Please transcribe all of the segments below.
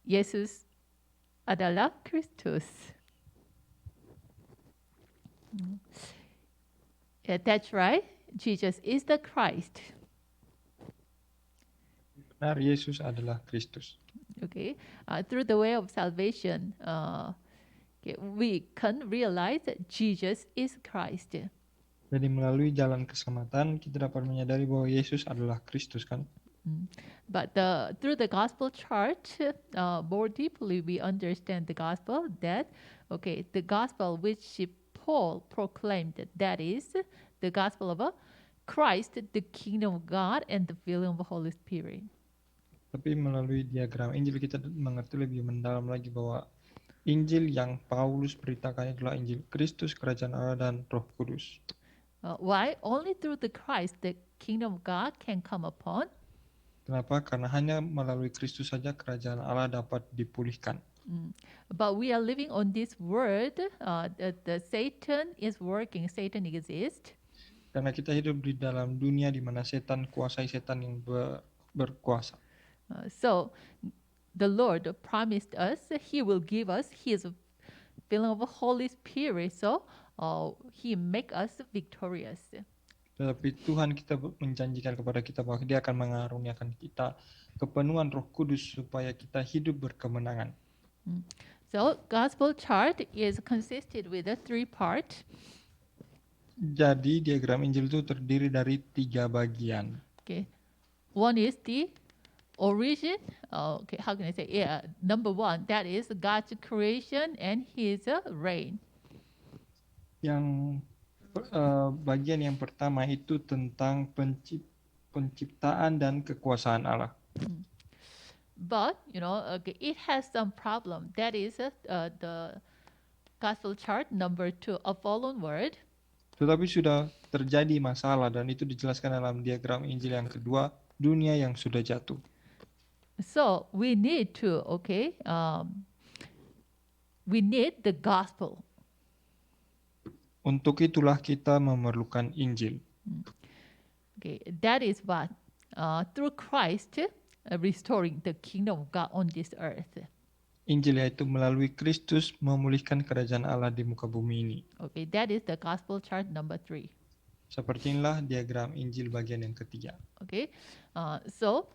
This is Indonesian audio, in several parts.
Yesus adalah Kristus. Yeah, that's right. Jesus is the Christ. Benar, Yesus adalah Kristus. Okay, through the way of salvation, okay, we can realize that Jesus is Christ. Jadi melalui jalan keselamatan kita dapat menyadari bahwa Yesus adalah Kristus kan. But through the gospel chart, more deeply we understand the gospel that, okay, the gospel which Paul proclaimed, that is the gospel of Christ, the kingdom of God, and the filling of the Holy Spirit. Tapi melalui diagram Injil kita mengerti lebih mendalam lagi bahwa Injil yang Paulus beritakan adalah Injil Kristus, Kerajaan Allah, dan Roh Kudus. Why? Only through the Christ the kingdom of God can come upon. Kenapa? Karena hanya melalui Kristus saja Kerajaan Allah dapat dipulihkan. But we are living on this world. The Satan is working. Satan exists. Karena kita hidup di dalam dunia di mana setan kuasai setan yang berkuasa. So the Lord promised us He will give us His filling of the Holy Spirit. So He make us victorious. Tetapi Tuhan kita menjanjikan kepada kita bahwa Dia akan mengaruniakan kita kepenuhan Roh Kudus supaya kita hidup berkemenangan. So gospel chart is consisted with a 3 part. Jadi diagram Injil itu terdiri dari 3 bagian. Okay, one is the origin. Okay, how can I say? Yeah, number 1, that is God's creation and His reign. Yang bagian yang pertama itu tentang penciptaan dan kekuasaan Allah. But okay, it has some problem. That is the gospel chart number 2, a fallen world. Tetapi sudah terjadi masalah dan itu dijelaskan dalam diagram Injil yang kedua, dunia yang sudah jatuh. So we need to, we need the gospel. Untuk itulah kita memerlukan Injil. Okay, that is what through Christ restoring the kingdom of God on this earth. Injil yaitu melalui Kristus memulihkan kerajaan Allah di muka bumi ini. Okay, that is the gospel chart number 3. Seperti inilah diagram Injil bagian yang ketiga. Okay, so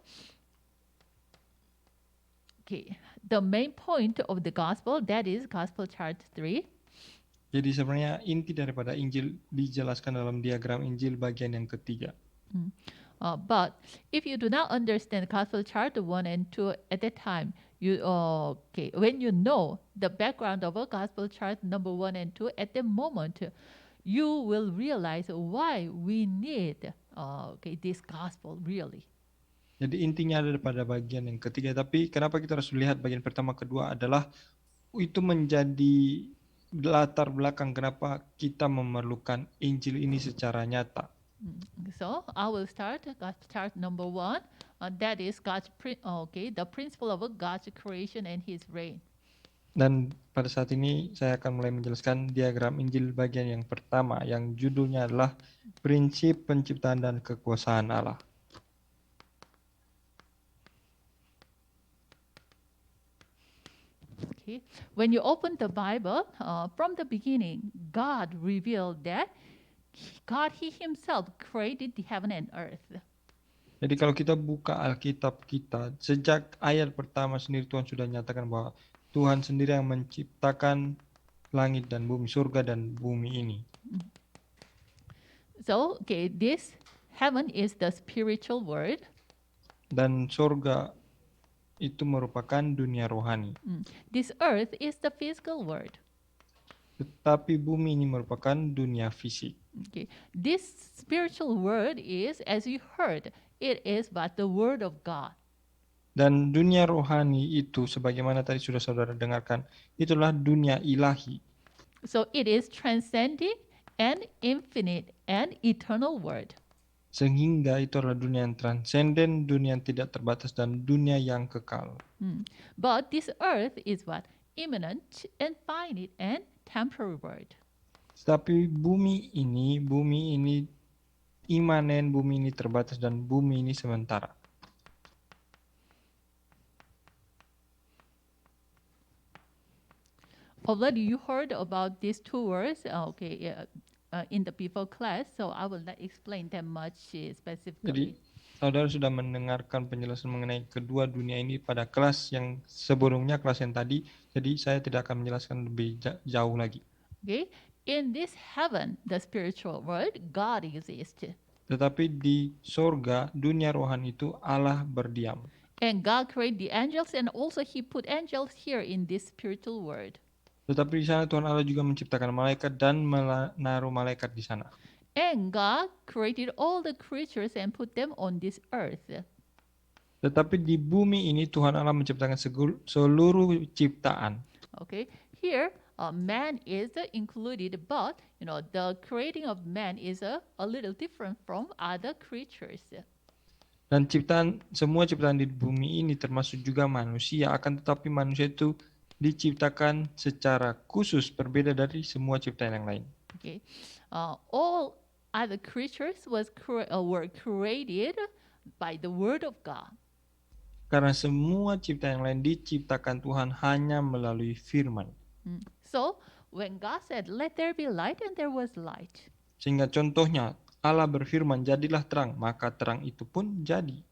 okay, the main point of the gospel, that is gospel chart 3. Jadi sebenarnya inti daripada Injil dijelaskan dalam diagram Injil bagian yang ketiga. But if you do not understand gospel chart 1 and 2 at that time, when you know the background of a gospel chart number 1 and 2 at the moment, you will realize why we need this gospel really. Jadi intinya ada pada bagian yang ketiga, tapi kenapa kita harus lihat bagian pertama kedua adalah itu menjadi latar belakang kenapa kita memerlukan Injil ini secara nyata. So I will start chart number 1. That is the principle of God's creation and His reign. Dan pada saat ini saya akan mulai menjelaskan diagram Injil bagian yang pertama yang judulnya adalah prinsip penciptaan dan kekuasaan Allah. Okay, when you open the Bible, from the beginning, God revealed that He Himself created the heaven and earth. Jadi kalau kita buka Alkitab kita, sejak ayat pertama sendiri Tuhan sudah nyatakan bahwa Tuhan sendiri yang menciptakan langit dan bumi, surga dan bumi ini. So, this heaven is the spiritual world. Dan surga itu merupakan dunia rohani. This earth is the physical world. Tetapi bumi ini merupakan dunia fisik. Okay. This spiritual world is, as you heard, it is but the word of God. Dan dunia rohani itu, sebagaimana tadi sudah saudara dengarkan, itulah dunia ilahi. So it is transcending and infinite and eternal world. Sehingga itu adalah dunia yang transenden, dunia yang tidak terbatas, dan dunia yang kekal. But this earth is what? Immanent and finite and temporary world. Tetapi bumi ini imanen, bumi ini terbatas, dan bumi ini sementara. already you heard about these two words, in the before class, so I will not explain them much Jadi specifically. saudara sudah mendengarkan penjelasan mengenai kedua dunia ini pada kelas yang sebelumnya, kelas yang tadi. Jadi saya tidak akan menjelaskan lebih jauh lagi. Okay, in this heaven, the spiritual world, God exists, Tetapi di sorga, dunia rohani itu Allah berdiam. and God created the angels, and also He put angels here in this spiritual world. Tetapi di sana Tuhan Allah juga menciptakan malaikat dan menaruh malaikat di sana. And God created all the creatures and put them on this earth. Tetapi di bumi ini Tuhan Allah menciptakan seluruh ciptaan. Okay, here man is included, but the creating of man is a little different from other creatures. Dan semua ciptaan di bumi ini termasuk juga manusia, akan tetapi manusia itu diciptakan secara khusus berbeda dari semua ciptaan yang lain. Okay, all other creatures were created by the word of God. Karena semua ciptaan yang lain diciptakan Tuhan hanya melalui firman. So when God said, "Let there be light," and there was light. Sehingga contohnya Allah berfirman, jadilah terang, maka terang itu pun jadi.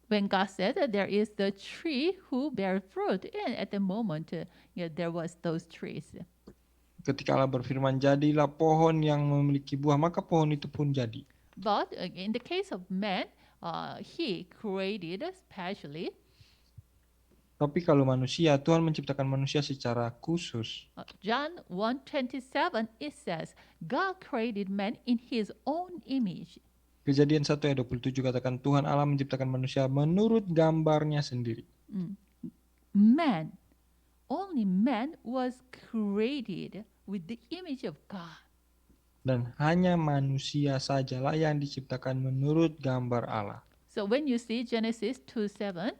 When God said that there is the tree who bear fruit, and at the moment there was those trees. Ketika Allah berfirman, jadilah pohon yang memiliki buah, maka pohon itu pun jadi. But in the case of man, he created specially. Tapi kalau manusia, Tuhan menciptakan manusia secara khusus. John 1:27 it says, God created man in His own image. Kejadian 1 ayat 27 katakan Tuhan Allah menciptakan manusia menurut gambarnya sendiri. Man, only man was created with the image of God. Dan hanya manusia sajalah yang diciptakan menurut gambar Allah. So when you see Genesis 2:7,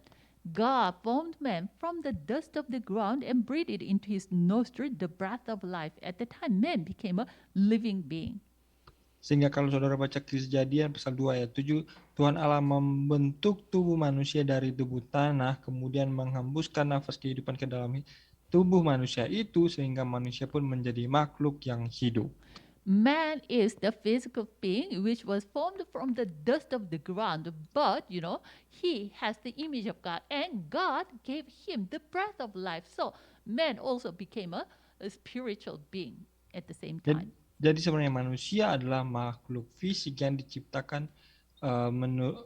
God formed man from the dust of the ground and breathed into his nostril the breath of life. At the time, man became a living being. Sehingga kalau saudara baca Kejadian pasal 2 ayat 7, Tuhan Allah membentuk tubuh manusia dari tubuh tanah, kemudian menghembuskan nafas kehidupan ke dalam tubuh manusia itu, sehingga manusia pun menjadi makhluk yang hidup. Man is the physical being which was formed from the dust of the ground, but he has the image of God, and God gave him the breath of life. So man also became a spiritual being at the same time. Jadi sebenarnya manusia adalah makhluk fisik yang diciptakan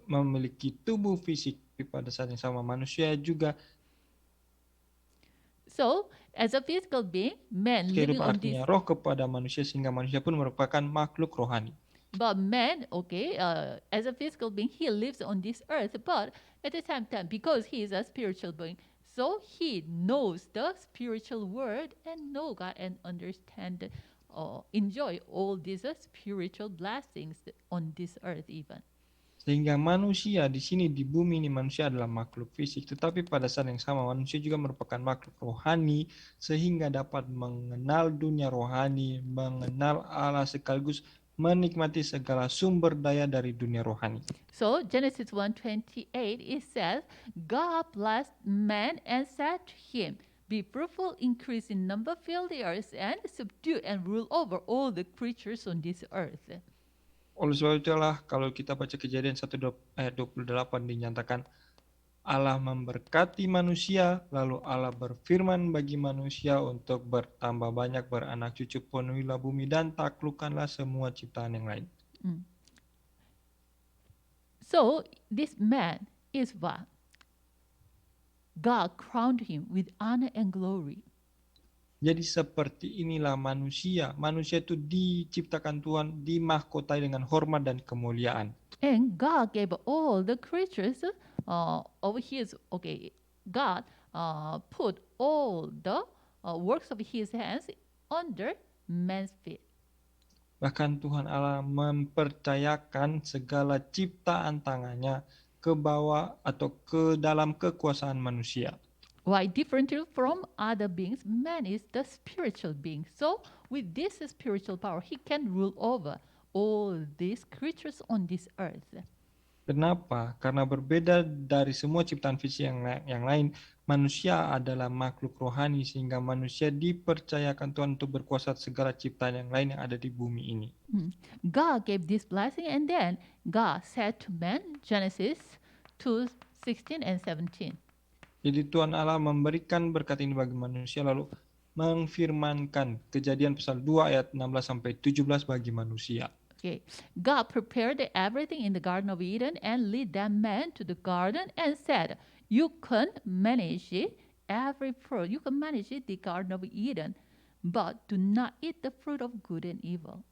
memiliki tubuh fisik, tapi pada saat yang sama manusia juga. So, as a physical being, man living on this. Artinya roh kepada manusia, sehingga manusia pun merupakan makhluk rohani. But man, as a physical being, he lives on this earth. But at the same time, because he is a spiritual being, so he knows the spiritual word and know God and understand, enjoy all these spiritual blessings on this earth even. Sehingga manusia di sini di bumi ini manusia adalah makhluk fisik, tetapi pada saat yang sama manusia juga merupakan makhluk rohani, sehingga dapat mengenal dunia rohani, mengenal Allah, sekaligus menikmati segala sumber daya dari dunia rohani. So Genesis 1:28 it says, God blessed man and said to him, be fruitful, increase in number, fill the earth, and subdue and rule over all the creatures on this earth. Oleh sebab itulah kalau kita baca Kejadian 1 ayat 28 dinyatakan Allah memberkati manusia, lalu Allah berfirman bagi manusia untuk bertambah banyak, beranak cucu, penuhilah bumi dan taklukkanlah semua ciptaan yang lain. So this man is what? God crowned him with honor and glory. Jadi seperti inilah manusia. Manusia itu diciptakan Tuhan, dimahkotai dengan hormat dan kemuliaan. And God gave all the creatures of his, God put all the works of his hands under man's feet. Bahkan Tuhan Allah mempercayakan segala ciptaan tangannya ke bawah atau ke dalam kekuasaan manusia. Why differently from other beings, man is the spiritual being. So with this spiritual power, he can rule over all these creatures on this earth. Kenapa? Karena berbeda dari semua ciptaan fisik yang lain, manusia adalah makhluk rohani sehingga manusia dipercayakan Tuhan untuk berkuasa atas segala ciptaan yang lain yang ada di bumi ini. God gave this blessing, and then God said to man, Genesis 2:16 and 17. Jadi Tuhan Allah memberikan berkat ini bagi manusia lalu mengfirmankan Kejadian pasal 2 ayat 16 sampai 17 bagi manusia. Okay. God prepared everything in the Garden of Eden and led that man to the garden and said, you can manage every fruit. You can manage the Garden of Eden, but do not eat the fruit of good and evil.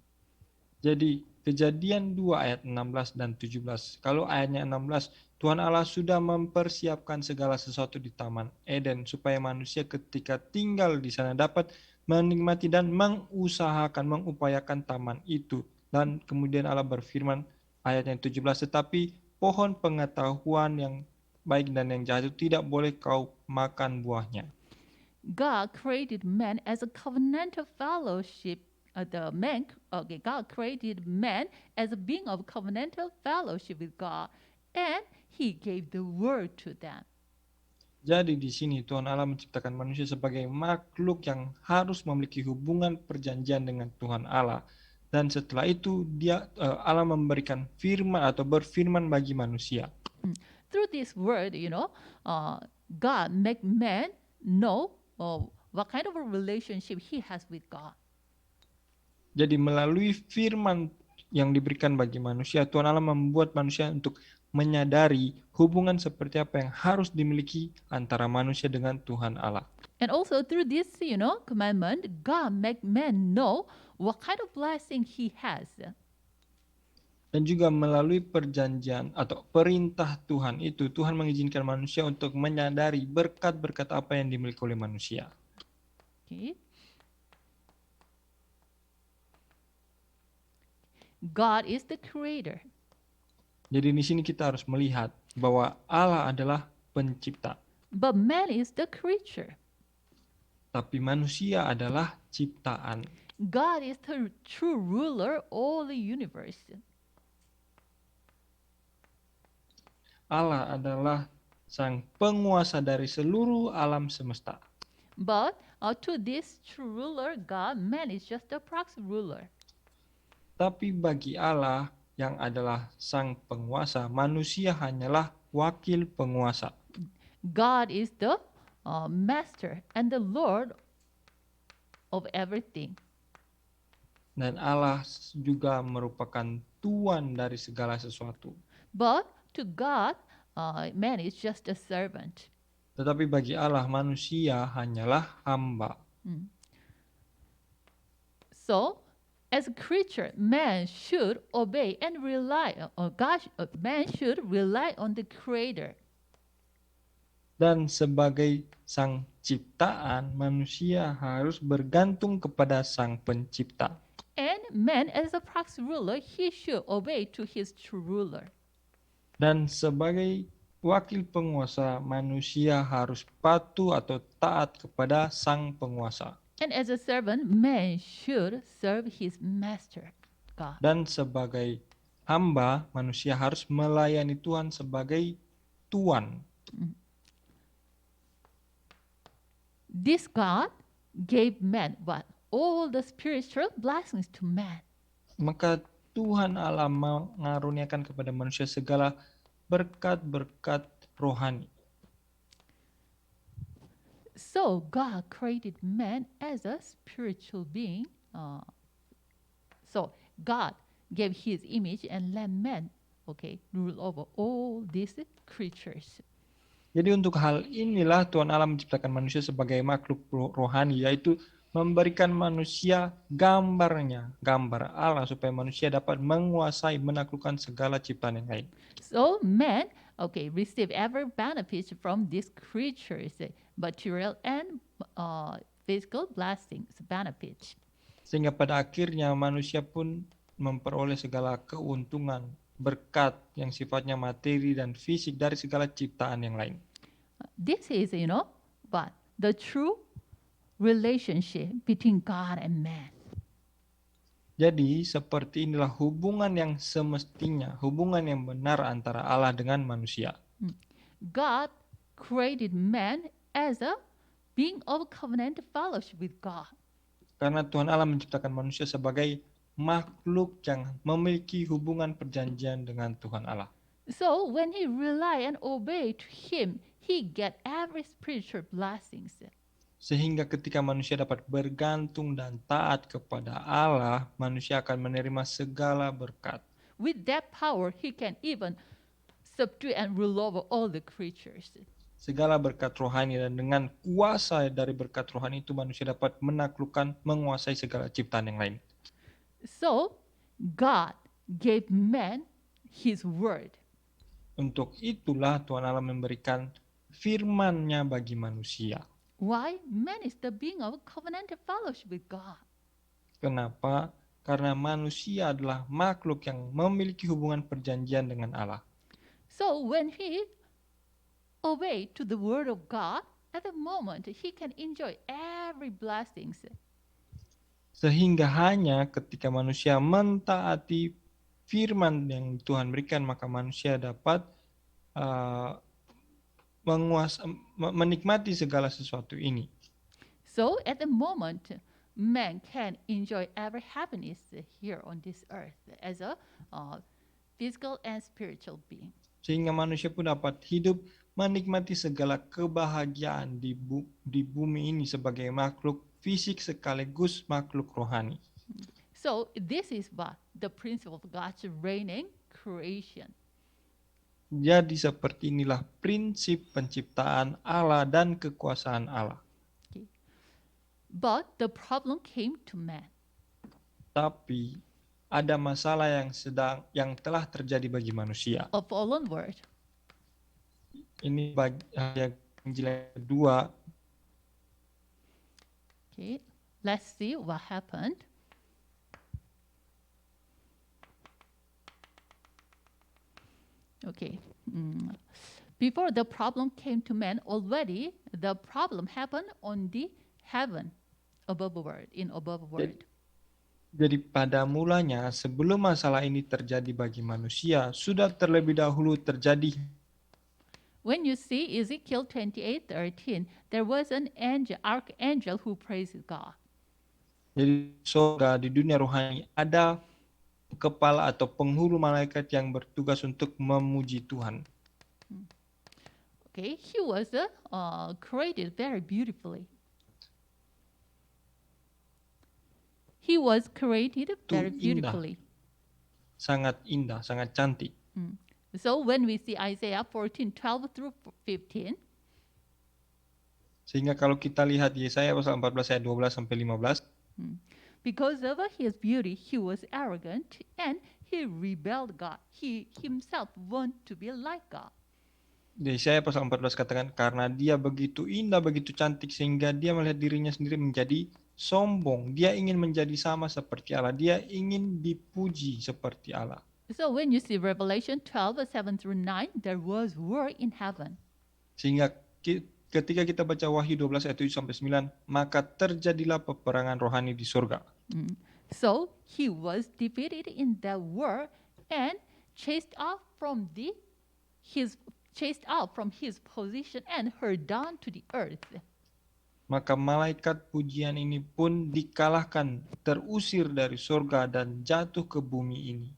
Jadi Kejadian 2 ayat 16 dan 17. Kalau ayatnya 16, Tuhan Allah sudah mempersiapkan segala sesuatu di Taman Eden supaya manusia ketika tinggal di sana dapat menikmati dan mengupayakan taman itu. Dan kemudian Allah berfirman ayatnya 17, tetapi pohon pengetahuan yang baik dan yang jahat itu tidak boleh kau makan buahnya. God created man as a covenantal fellowship. God created man as a being of covenantal fellowship with God, and He gave the word to them. Jadi di sini Tuhan Allah menciptakan manusia sebagai makhluk yang harus memiliki hubungan perjanjian dengan Tuhan Allah. Dan setelah itu Allah memberikan firman atau berfirman bagi manusia. Through this word, God make man know what kind of a relationship he has with God. Jadi melalui firman yang diberikan bagi manusia, Tuhan Allah membuat manusia untuk menyadari hubungan seperti apa yang harus dimiliki antara manusia dengan Tuhan Allah. And also through this, commandment, God make man know what kind of blessing he has. Dan juga melalui perjanjian atau perintah Tuhan itu, Tuhan mengizinkan manusia untuk menyadari berkat-berkat apa yang dimiliki oleh manusia. Okay. God is the creator. Jadi di sini kita harus melihat bahwa Allah adalah pencipta. But man is the creature. Tapi manusia adalah ciptaan. God is the true ruler of all the universe. Allah adalah sang penguasa dari seluruh alam semesta. But to this true ruler, God, man is just a proxy ruler. Tapi bagi Allah yang adalah sang penguasa, manusia hanyalah wakil penguasa. God is the master and the Lord of everything. Dan Allah juga merupakan tuan dari segala sesuatu. But to God, man is just a servant. Tetapi bagi Allah, manusia hanyalah hamba. So, as a creature, man should obey and rely on God. Man should rely on the Creator. Dan sebagai sang ciptaan, manusia harus bergantung kepada sang pencipta. And man, as a proxy ruler, he should obey to his true ruler. Dan sebagai wakil penguasa, manusia harus patuh atau taat kepada sang penguasa. And as a servant, man should serve his master, God. Dan sebagai hamba, manusia harus melayani Tuhan sebagai tuan. This God gave man what? All the spiritual blessings to man. Maka Tuhan Allah mengaruniakan kepada manusia segala berkat-berkat rohani. So God created man as a spiritual being. So God gave his image and let man, rule over all these creatures. Jadi untuk hal inilah Tuhan Allah menciptakan manusia sebagai makhluk rohani, yaitu memberikan manusia gambar Allah supaya manusia dapat menguasai, menaklukkan segala ciptaan yang lain. So man, receive every benefit from these creatures, material and physical blessings, benefits. Sehingga pada akhirnya manusia pun memperoleh segala keuntungan, berkat yang sifatnya materi dan fisik dari segala ciptaan yang lain. This is, the true relationship between God and man. Jadi seperti inilah hubungan yang semestinya, hubungan yang benar antara Allah dengan manusia. God created man as a being of covenant fellowship with God. Karena Tuhan Allah menciptakan manusia sebagai makhluk yang memiliki hubungan perjanjian dengan Tuhan Allah. So when he rely and obey to him, he get every spiritual blessings. Sehingga ketika manusia dapat bergantung dan taat kepada Allah, manusia akan menerima segala berkat. With that power, he can even subdue and rule over all the creatures. Segala berkat rohani, dan dengan kuasa dari berkat rohani itu manusia dapat menaklukkan, menguasai segala ciptaan yang lain. So God gave man his word. Untuk itulah Tuhan Allah memberikan firman-Nya bagi manusia. Why? Man is the being of covenant fellowship with God. Kenapa? Karena manusia adalah makhluk yang memiliki hubungan perjanjian dengan Allah. So when he obey to the word of God, at the moment he can enjoy every blessings. Sehingga hanya ketika manusia mentaati firman yang Tuhan berikan, maka manusia dapat menikmati segala sesuatu ini. So at the moment, man can enjoy every happiness here on this earth as a physical and spiritual being. Sehingga manusia pun dapat hidup menikmati segala kebahagiaan di bumi ini sebagai makhluk fisik sekaligus makhluk rohani. So this is what the principle of God's reigning creation. Jadi seperti inilah prinsip penciptaan Allah dan kekuasaan Allah. Okay. But the problem came to man. Tapi ada masalah yang telah terjadi bagi manusia. A fallen world. Ini bagian Injil yang kedua. Okay. Let's see what happened. Okay. Before the problem came to man, already the problem happened on the heaven, above world, in above world. Jadi pada mulanya sebelum masalah ini terjadi bagi manusia, sudah terlebih dahulu terjadi. When you see Ezekiel 28:13, there was an angel, archangel who praised God. Jadi surga di dunia rohani ada kepala atau penghulu malaikat yang bertugas untuk memuji Tuhan. Okay, he was created very beautifully. He was created very beautifully. Sangat indah, sangat cantik. So when we see Isaiah 14:12 through 15, sehingga kalau kita lihat Yesaya pasal 14 ayat 12 sampai 15, because of his beauty he was arrogant and he rebelled God. He himself want to be like God. Yesaya pasal 14 katakan, karena dia begitu indah, begitu cantik, sehingga dia melihat dirinya sendiri menjadi sombong. Dia ingin menjadi sama seperti Allah. Dia ingin dipuji seperti Allah. So when you see Revelation 12:7 through 9, there was war in heaven. Sehingga ketika kita baca Wahyu 12 ayat 7 sampai 9, maka terjadilah peperangan rohani di surga. So he was defeated in that war and chased out from his position and hurled down to the earth. Maka malaikat pujian ini pun dikalahkan, terusir dari surga dan jatuh ke bumi ini.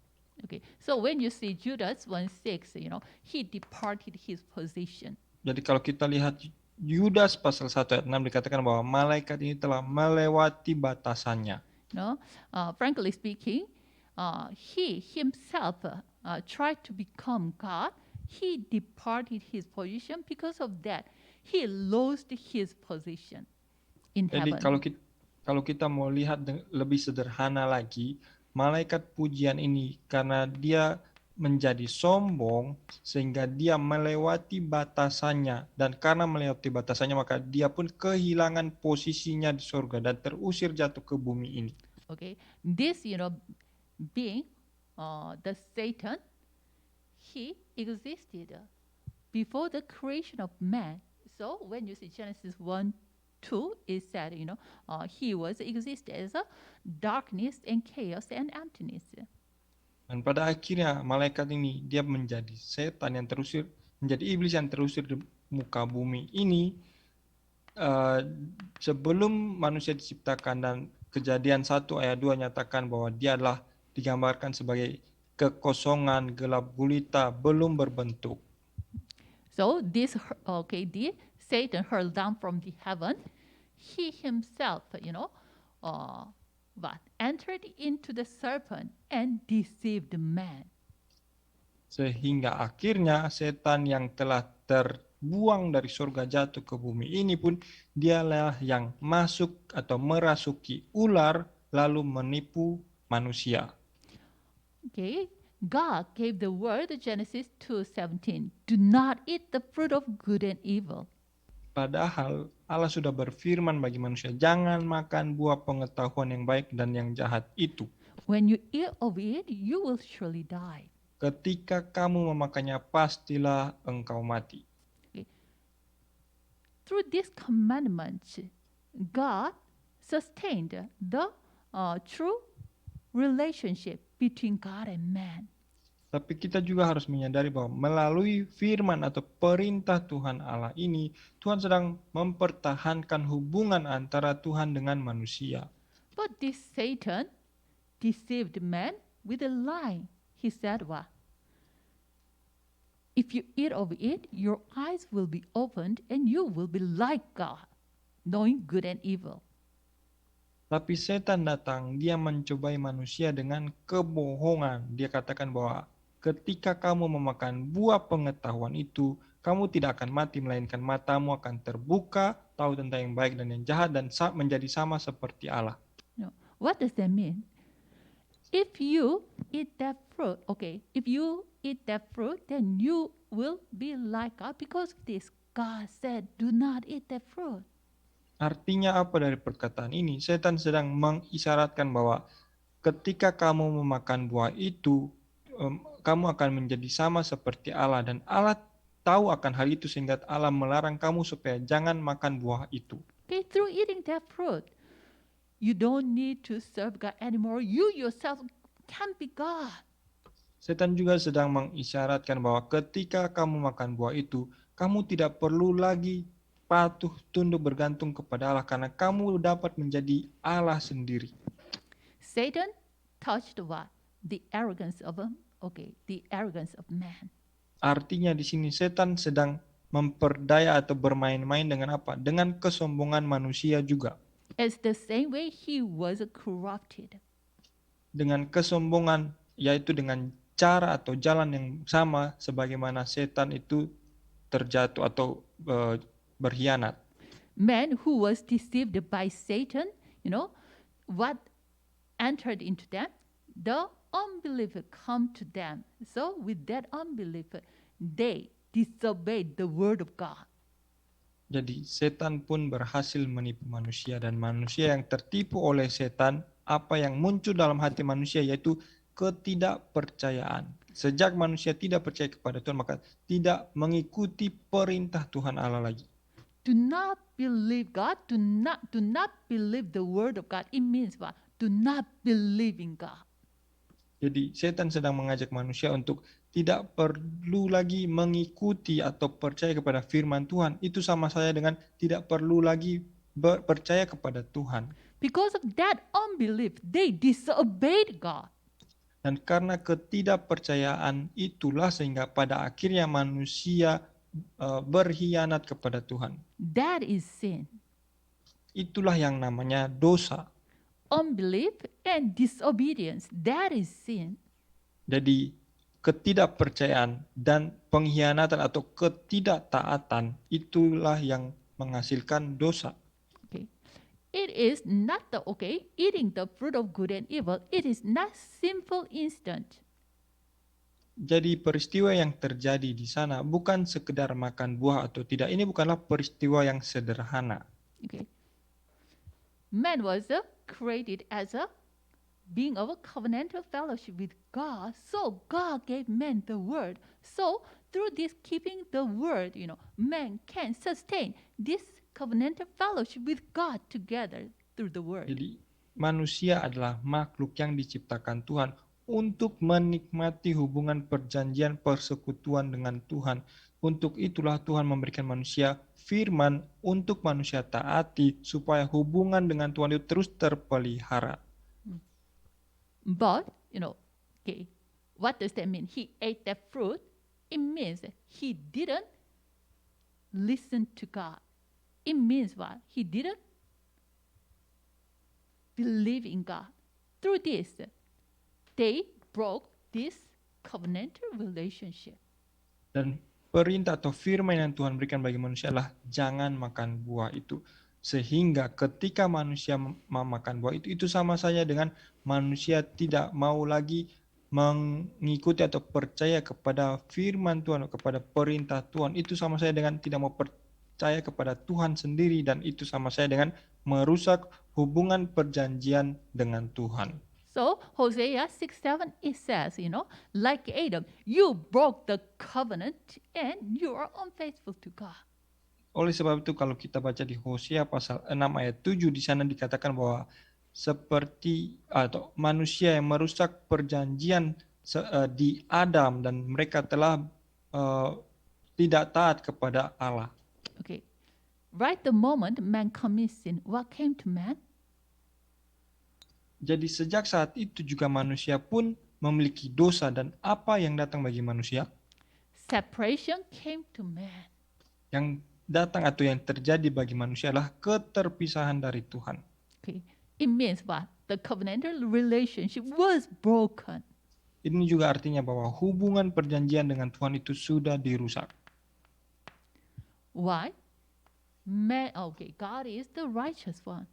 Okay, so when you see Judas 1:6, he departed his position. Jadi kalau kita lihat Yudas pasal 1 ayat 6 dikatakan bahwa malaikat ini telah melewati batasannya. Frankly speaking, he himself tried to become God. He departed his position. Because of that, he lost his position in Jadi heaven. kalau kita mau lihat lebih sederhana lagi, malaikat pujian ini karena dia menjadi sombong sehingga dia melewati batasannya, dan karena melewati batasannya maka dia pun kehilangan posisinya di surga dan terusir jatuh ke bumi ini. Okay, this being the Satan, he existed before the creation of man. So when you see Genesis 1 2 is said, he was exist as a darkness and chaos and emptiness. Dan pada akhirnya malaikat ini dia menjadi setan yang terusir, menjadi iblis yang terusir di muka bumi ini sebelum manusia diciptakan, dan Kejadian 1 ayat 2 nyatakan bahwa dia adalah digambarkan sebagai kekosongan, gelap gulita, belum berbentuk. So this Satan hurled down from the heaven. He himself, entered into the serpent and deceived man. Sehingga akhirnya setan yang telah terbuang dari surga jatuh ke bumi ini pun dialah yang masuk atau merasuki ular lalu menipu manusia. Okay, God gave the word, Genesis 2:17, do not eat the fruit of good and evil. Padahal Allah sudah berfirman bagi manusia, jangan makan buah pengetahuan yang baik dan yang jahat itu. When you eat of it, you will surely die. Ketika kamu memakannya, pastilah engkau mati. Through this commandment, God sustained the true relationship between God and man. Tapi kita juga harus menyadari bahwa melalui firman atau perintah Tuhan Allah ini, Tuhan sedang mempertahankan hubungan antara Tuhan dengan manusia. But this Satan deceived man with a lie. He said what? If you eat of it, your eyes will be opened and you will be like God, knowing good and evil. Tapi setan datang, dia mencobai manusia dengan kebohongan. Dia katakan bahwa ketika kamu memakan buah pengetahuan itu, kamu tidak akan mati, melainkan matamu akan terbuka, tahu tentang yang baik dan yang jahat, dan menjadi sama seperti Allah. No. What does that mean? If you eat that fruit, if you eat that fruit, then you will be like God, because of this, God said, do not eat that fruit. Artinya apa dari perkataan ini? Setan sedang mengisyaratkan bahwa ketika kamu memakan buah itu, kamu akan menjadi sama seperti Allah, dan Allah tahu akan hal itu sehingga Allah melarang kamu supaya jangan makan buah itu. Okay, through eating that fruit, you don't need to serve God anymore. You yourself can be God. Setan juga sedang mengisyaratkan bahwa ketika kamu makan buah itu, kamu tidak perlu lagi patuh tunduk bergantung kepada Allah, karena kamu dapat menjadi Allah sendiri. Satan touched what? The arrogance of man. Artinya di sini setan sedang memperdaya atau bermain-main dengan apa? Dengan kesombongan manusia juga. It's the same way he was corrupted. Dengan kesombongan, yaitu dengan cara atau jalan yang sama sebagaimana setan itu terjatuh atau berkhianat. Man who was deceived by Satan, what entered into them? The unbeliever come to them. So with that unbeliever, they disobeyed the word of God. Jadi setan pun berhasil menipu manusia, dan manusia yang tertipu oleh setan, apa yang muncul dalam hati manusia yaitu ketidakpercayaan. Sejak manusia tidak percaya kepada Tuhan, maka tidak mengikuti perintah Tuhan Allah lagi. Do not believe God. Do not believe the word of God. It means what? Do not believe in God. Jadi setan sedang mengajak manusia untuk tidak perlu lagi mengikuti atau percaya kepada firman Tuhan. Itu sama saja dengan tidak perlu lagi percaya kepada Tuhan. Because of that unbelief, they disobeyed God. Dan karena ketidakpercayaan itulah sehingga pada akhirnya manusia berkhianat kepada Tuhan. That is sin. Itulah yang namanya dosa. Unbelief and disobedience, that is sin. Jadi ketidakpercayaan dan pengkhianatan atau ketidaktaatan itulah yang menghasilkan dosa. Okay. It is not eating the fruit of good and evil, it is not simple instant. Jadi peristiwa yang terjadi di sana bukan sekedar makan buah atau tidak. Ini bukanlah peristiwa yang sederhana. Okay. Man was created as a being of a covenantal fellowship with God. So God gave man the word. So through this keeping the word, man can sustain this covenantal fellowship with God together through the word. Jadi manusia adalah makhluk yang diciptakan Tuhan untuk menikmati hubungan perjanjian persekutuan dengan Tuhan. Untuk itulah Tuhan memberikan manusia firman untuk manusia taati supaya hubungan dengan Tuhan itu terus terpelihara. But, okay, what does that mean? He ate that fruit. It means he didn't listen to God. It means what? He didn't believe in God. Through this, they broke this covenantal relationship. Dan perintah atau firman yang Tuhan berikan bagi manusia adalah jangan makan buah itu. Sehingga ketika manusia memakan buah itu sama saja dengan manusia tidak mau lagi mengikuti atau percaya kepada firman Tuhan, kepada perintah Tuhan. Itu sama saja dengan tidak mau percaya kepada Tuhan sendiri, dan itu sama saja dengan merusak hubungan perjanjian dengan Tuhan. So Hosea 6:7 it says, like Adam, you broke the covenant and you are unfaithful to God. Oleh sebab itu kalau kita baca di Hosea pasal 6 ayat 7 di sana dikatakan bahwa seperti atau manusia yang merusak perjanjian di Adam dan mereka telah tidak taat kepada Allah. Okay. Right the moment man commits sin, what came to man? Jadi sejak saat itu juga manusia pun memiliki dosa, dan apa yang datang bagi manusia? Separation came to man. Yang datang atau yang terjadi bagi manusia adalah keterpisahan dari Tuhan. Okay. It means what? The covenantal relationship was broken. Ini juga artinya bahwa hubungan perjanjian dengan Tuhan itu sudah dirusak. Why? God is the righteous one.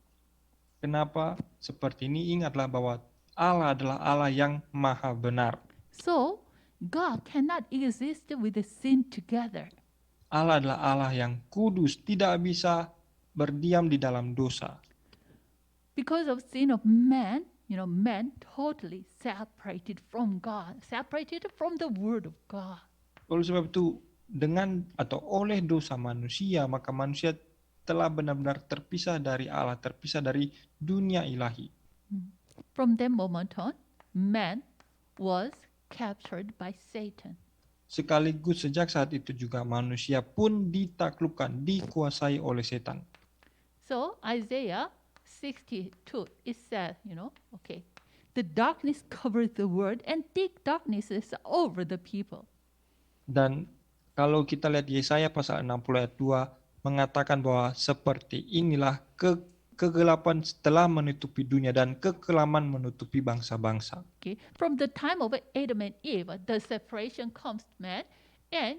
Kenapa seperti ini? Ingatlah bahwa Allah adalah Allah yang maha benar. So, God cannot exist with the sin together. Allah adalah Allah yang kudus, tidak bisa berdiam di dalam dosa. Because of sin of man, man totally separated from God, separated from the word of God. Oleh sebab itu, dengan atau oleh dosa manusia, maka manusia telah benar-benar terpisah dari Allah, terpisah dari dunia ilahi. From that moment on, man was captured by Satan. Sekaligus sejak saat itu juga manusia pun ditaklukkan, dikuasai oleh setan. So Isaiah 62, it says, the darkness covered the world and thick darkness is over the people. Dan kalau kita lihat Yesaya pasal 60 ayat 2 mengatakan bahwa seperti inilah kegelapan telah menutupi dunia dan kekelaman menutupi bangsa-bangsa. Okay. From the time of Adam and Eve, the separation comes to man, and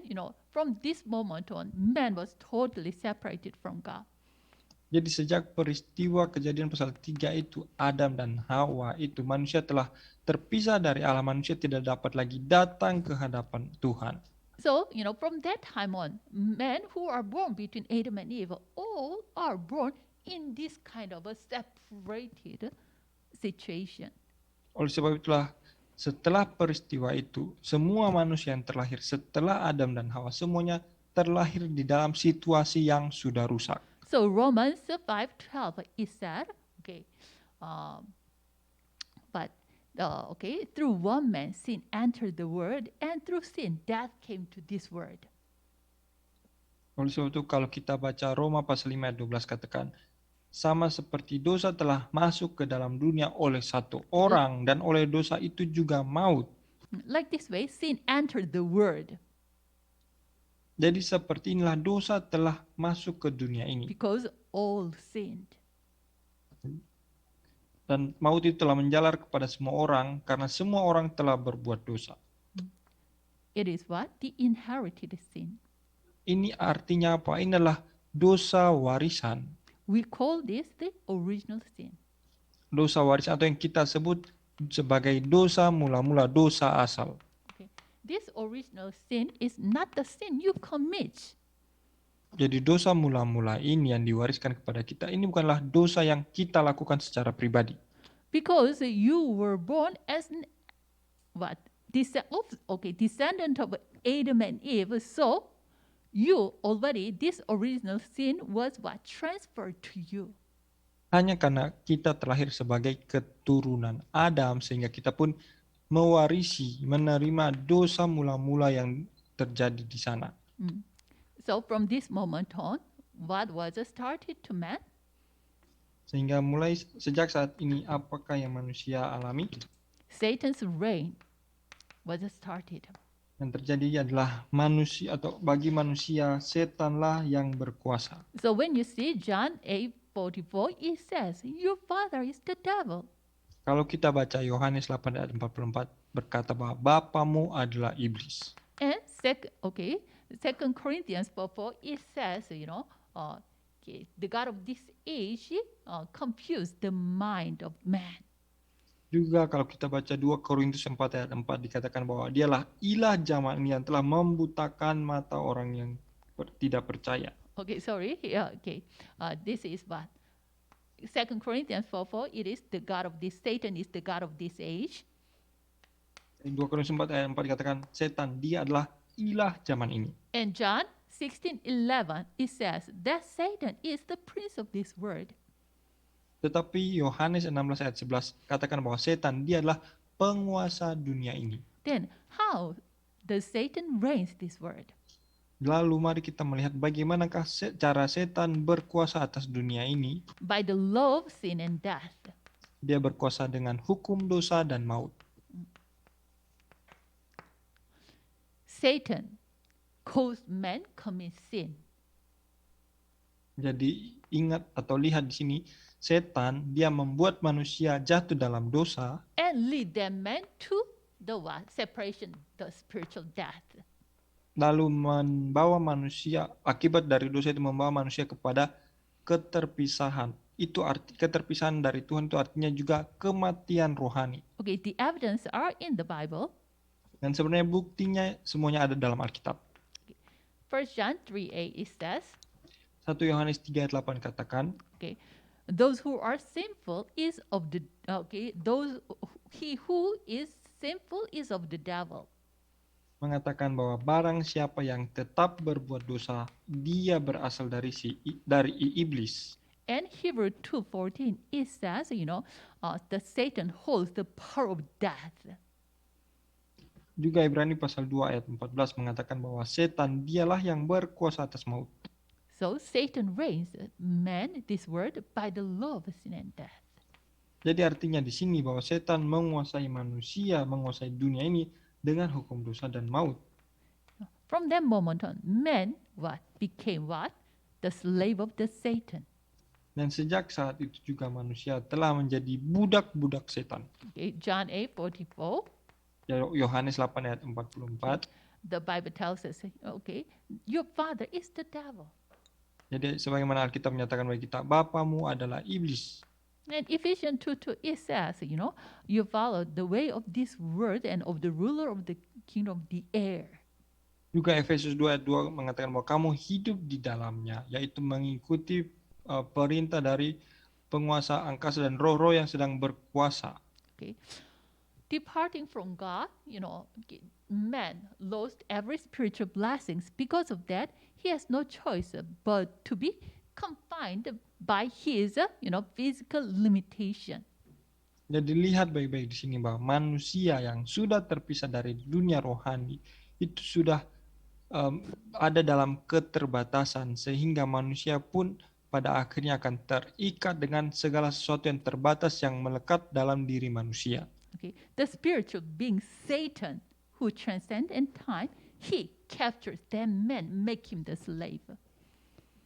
from this moment on, man was totally separated from God. Jadi sejak peristiwa kejadian pasal 3 itu, Adam dan Hawa itu manusia telah terpisah dari Allah, manusia tidak dapat lagi datang ke hadapan Tuhan. So, from that time on, men who are born between Adam and Eve all are born in this kind of a separated situation. Oleh sebab itulah, setelah peristiwa itu, semua manusia yang terlahir setelah Adam dan Hawa, semuanya terlahir di dalam situasi yang sudah rusak. So Romans 5:12 is said, through one man sin entered the world, and through sin death came to this world. Oleh sebab itu kalau kita baca Roma pasal 5 ayat 12 katakan, sama seperti dosa telah masuk ke dalam dunia oleh satu orang, dan oleh dosa itu juga maut. Like this way, sin entered the world. Jadi seperti inilah dosa telah masuk ke dunia ini. Because all sinned. Dan maut itu telah menjalar kepada semua orang karena semua orang telah berbuat dosa. It is what? The inherited sin. Ini artinya apa? Ini adalah dosa warisan. We call this the original sin. Dosa warisan atau yang kita sebut sebagai dosa mula-mula, dosa asal. This original sin is not the sin you commit. Jadi dosa mula-mula ini yang diwariskan kepada kita, ini bukanlah dosa yang kita lakukan secara pribadi. Because you were born as descendant of Adam and Eve, so this original sin was what? Transferred to you. Hanya karena kita terlahir sebagai keturunan Adam sehingga kita pun mewarisi, menerima dosa mula-mula yang terjadi di sana. So from this moment on, what was started to man? Sehingga mulai sejak saat ini apakah yang manusia alami? Satan's reign was started. Yang terjadi adalah manusia atau bagi manusia setanlah yang berkuasa. So when you see John 8:44, it says, "Your father is the devil." Kalau kita baca Yohanes 8 ayat 44 berkata bahwa bapamu adalah iblis. And Second Corinthians 4:4, it says, the God of this age confused the mind of man. Juga kalau kita baca 2 Korintus 4 ayat 4 dikatakan bahwa dialah ilah zaman ini yang telah membutakan mata orang yang tidak percaya. This is what? 2 Corinthians 4:4, it is the God of this, Satan is the God of this age. 2 Korintus 4 ayat 4 dikatakan setan, dia adalah ilah zaman ini. And John 16:11, it says that Satan is the prince of this world. Tetapi Yohanes 16 ayat 11 katakan bahwa setan dia adalah penguasa dunia ini. Then how does Satan reigns this world? Lalu mari kita melihat bagaimanakah cara setan berkuasa atas dunia ini. By the law of sin and death. Dia berkuasa dengan hukum dosa dan maut. Satan caused man commit sin. Jadi ingat atau lihat di sini, setan dia membuat manusia jatuh dalam dosa and lead them man to the what? Separation, the spiritual death. Lalu membawa manusia, akibat dari dosa itu membawa manusia kepada keterpisahan. Itu arti keterpisahan dari Tuhan itu artinya juga kematian rohani. Okay, the evidence are in the Bible. Dan sebenarnya buktinya semuanya ada dalam Alkitab. 1 John 3:8 it says. 1 Yohanes 3 ayat 8 katakan. Okay, those who are sinful is of the he who is sinful is of the devil. Mengatakan bahwa barang siapa yang tetap berbuat dosa, dia berasal dari iblis. And Hebrew 2:14 it says, the Satan holds the power of death. Juga Ibrani pasal 2 ayat 14 mengatakan bahwa setan dialah yang berkuasa atas maut. So Satan reigns man this world by the law of sin and death. Jadi artinya di sini bahwa setan menguasai manusia, menguasai dunia ini dengan hukum dosa dan maut. From that moment on, man became what? The slave of the Satan. Dan sejak saat itu juga manusia telah menjadi budak-budak setan. Okay, John 8:44. Yohanes 8 ayat 44. The Bible tells us, your father is the devil. Jadi sebagaimana Alkitab menyatakan bagi kita, bapamu adalah iblis. And Ephesians 2:2 it says, you follow the way of this world and of the ruler of the kingdom of the air. Juga Efesus 2 ayat 2 mengatakan bahwa kamu hidup di dalamnya, yaitu mengikuti perintah dari penguasa angkasa dan roh-roh yang sedang berkuasa. Okay. Departing from God, man lost every spiritual blessings. Because of that, he has no choice but to be confined by his, physical limitation. Jadi lihat baik-baik di sini bahwa manusia yang sudah terpisah dari dunia rohani itu sudah ada dalam keterbatasan sehingga manusia pun pada akhirnya akan terikat dengan segala sesuatu yang terbatas yang melekat dalam diri manusia. Okay, the spiritual being Satan, who transcends in time, he captures that man, make him the slave.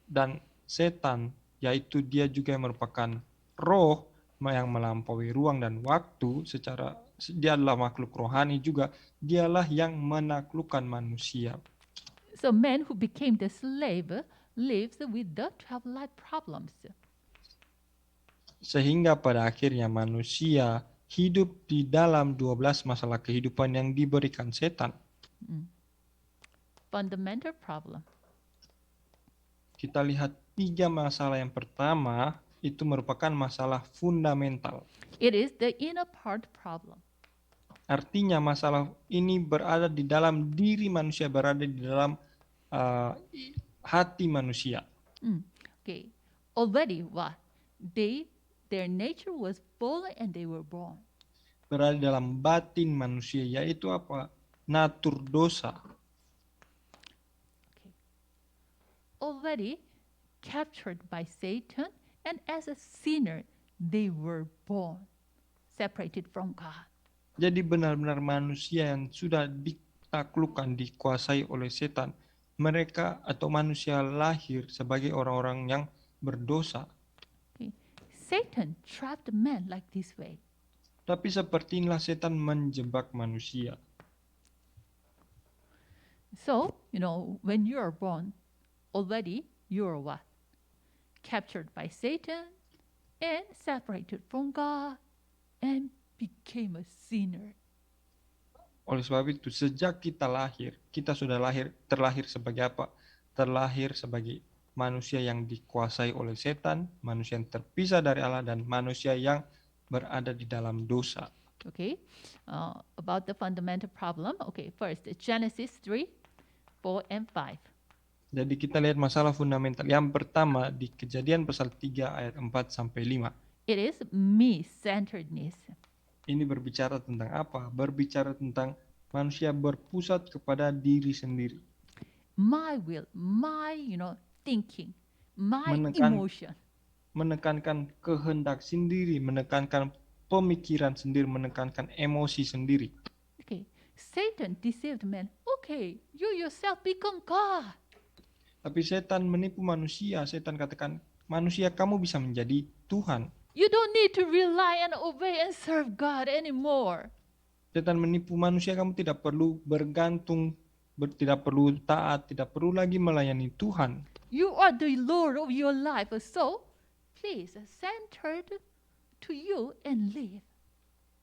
Dan setan, yaitu dia juga yang merupakan roh yang melampaui ruang dan waktu, dia adalah makhluk rohani juga, dialah yang menaklukkan manusia. So man who became the slave lives with the 12 life problems. Sehingga pada akhirnya manusia hidup di dalam 12 masalah kehidupan yang diberikan setan. Fundamental problem. Kita lihat 3 masalah. Yang pertama itu merupakan masalah fundamental. It is the inner part problem. Artinya masalah ini berada di dalam diri manusia, berada di dalam hati manusia. Okay. Already what? Their nature was fallen and they were born. Berada dalam batin manusia, yaitu apa? Natur dosa. Okay. Already captured by Satan, and as a sinner, they were born, separated from God. Jadi benar-benar manusia yang sudah ditaklukkan, dikuasai oleh setan. Mereka atau manusia lahir sebagai orang-orang yang berdosa. Okay. Satan trapped man like this way. Tapi seperti inilah setan menjebak manusia. So, when you are born, already you are what? Captured by Satan and separated from God and became a sinner. Oleh sebab itu, sejak kita lahir, kita sudah terlahir sebagai apa? Terlahir sebagai manusia yang dikuasai oleh setan, manusia yang terpisah dari Allah, dan manusia yang berada di dalam dosa. Okay, about the fundamental problem. Okay, first, Genesis 3, 4, and 5. Jadi kita lihat masalah fundamental. Yang pertama di Kejadian pasal 3 ayat 4 sampai 5. It is me-centeredness. Ini berbicara tentang apa? Berbicara tentang manusia berpusat kepada diri sendiri. My will, my, thinking, my emotion. Menekankan kehendak sendiri, menekankan pemikiran sendiri, menekankan emosi sendiri. Okay, Satan deceived man. Okay, you yourself become God. Tapi setan menipu manusia. Setan katakan, manusia kamu bisa menjadi Tuhan. You don't need to rely and obey and serve God anymore. Setan menipu manusia, kamu tidak perlu bergantung, tidak perlu taat, tidak perlu lagi melayani Tuhan. You are the Lord of your life, so please centered to you and live.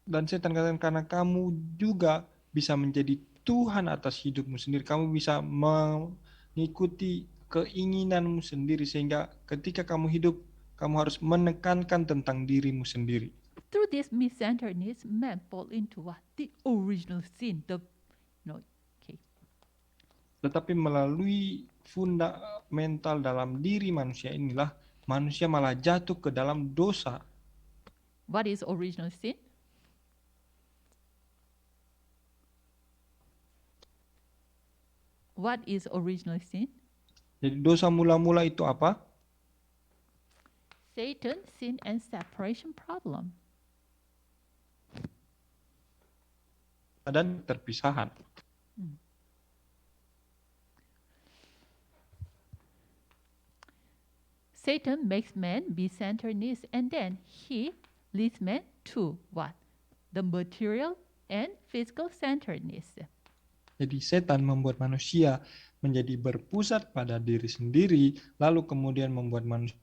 Dan setan katakan, karena kamu juga bisa menjadi Tuhan atas hidupmu sendiri. Kamu bisa mengikuti keinginanmu sendiri, sehingga ketika kamu hidup, kamu harus menekankan tentang dirimu sendiri. Through this me-centeredness, man fall into what? The original sin. Tetapi melalui fundamental dalam diri manusia inilah, manusia malah jatuh ke dalam dosa. What is original sin? What is original sin? Jadi dosa mula-mula itu apa? Satan, sin, and separation problem. Dan terpisahan. Satan makes man be centeredness, and then he leads man to what? The material and physical centeredness. Jadi setan membuat manusia menjadi berpusat pada diri sendiri, lalu kemudian membuat manusia.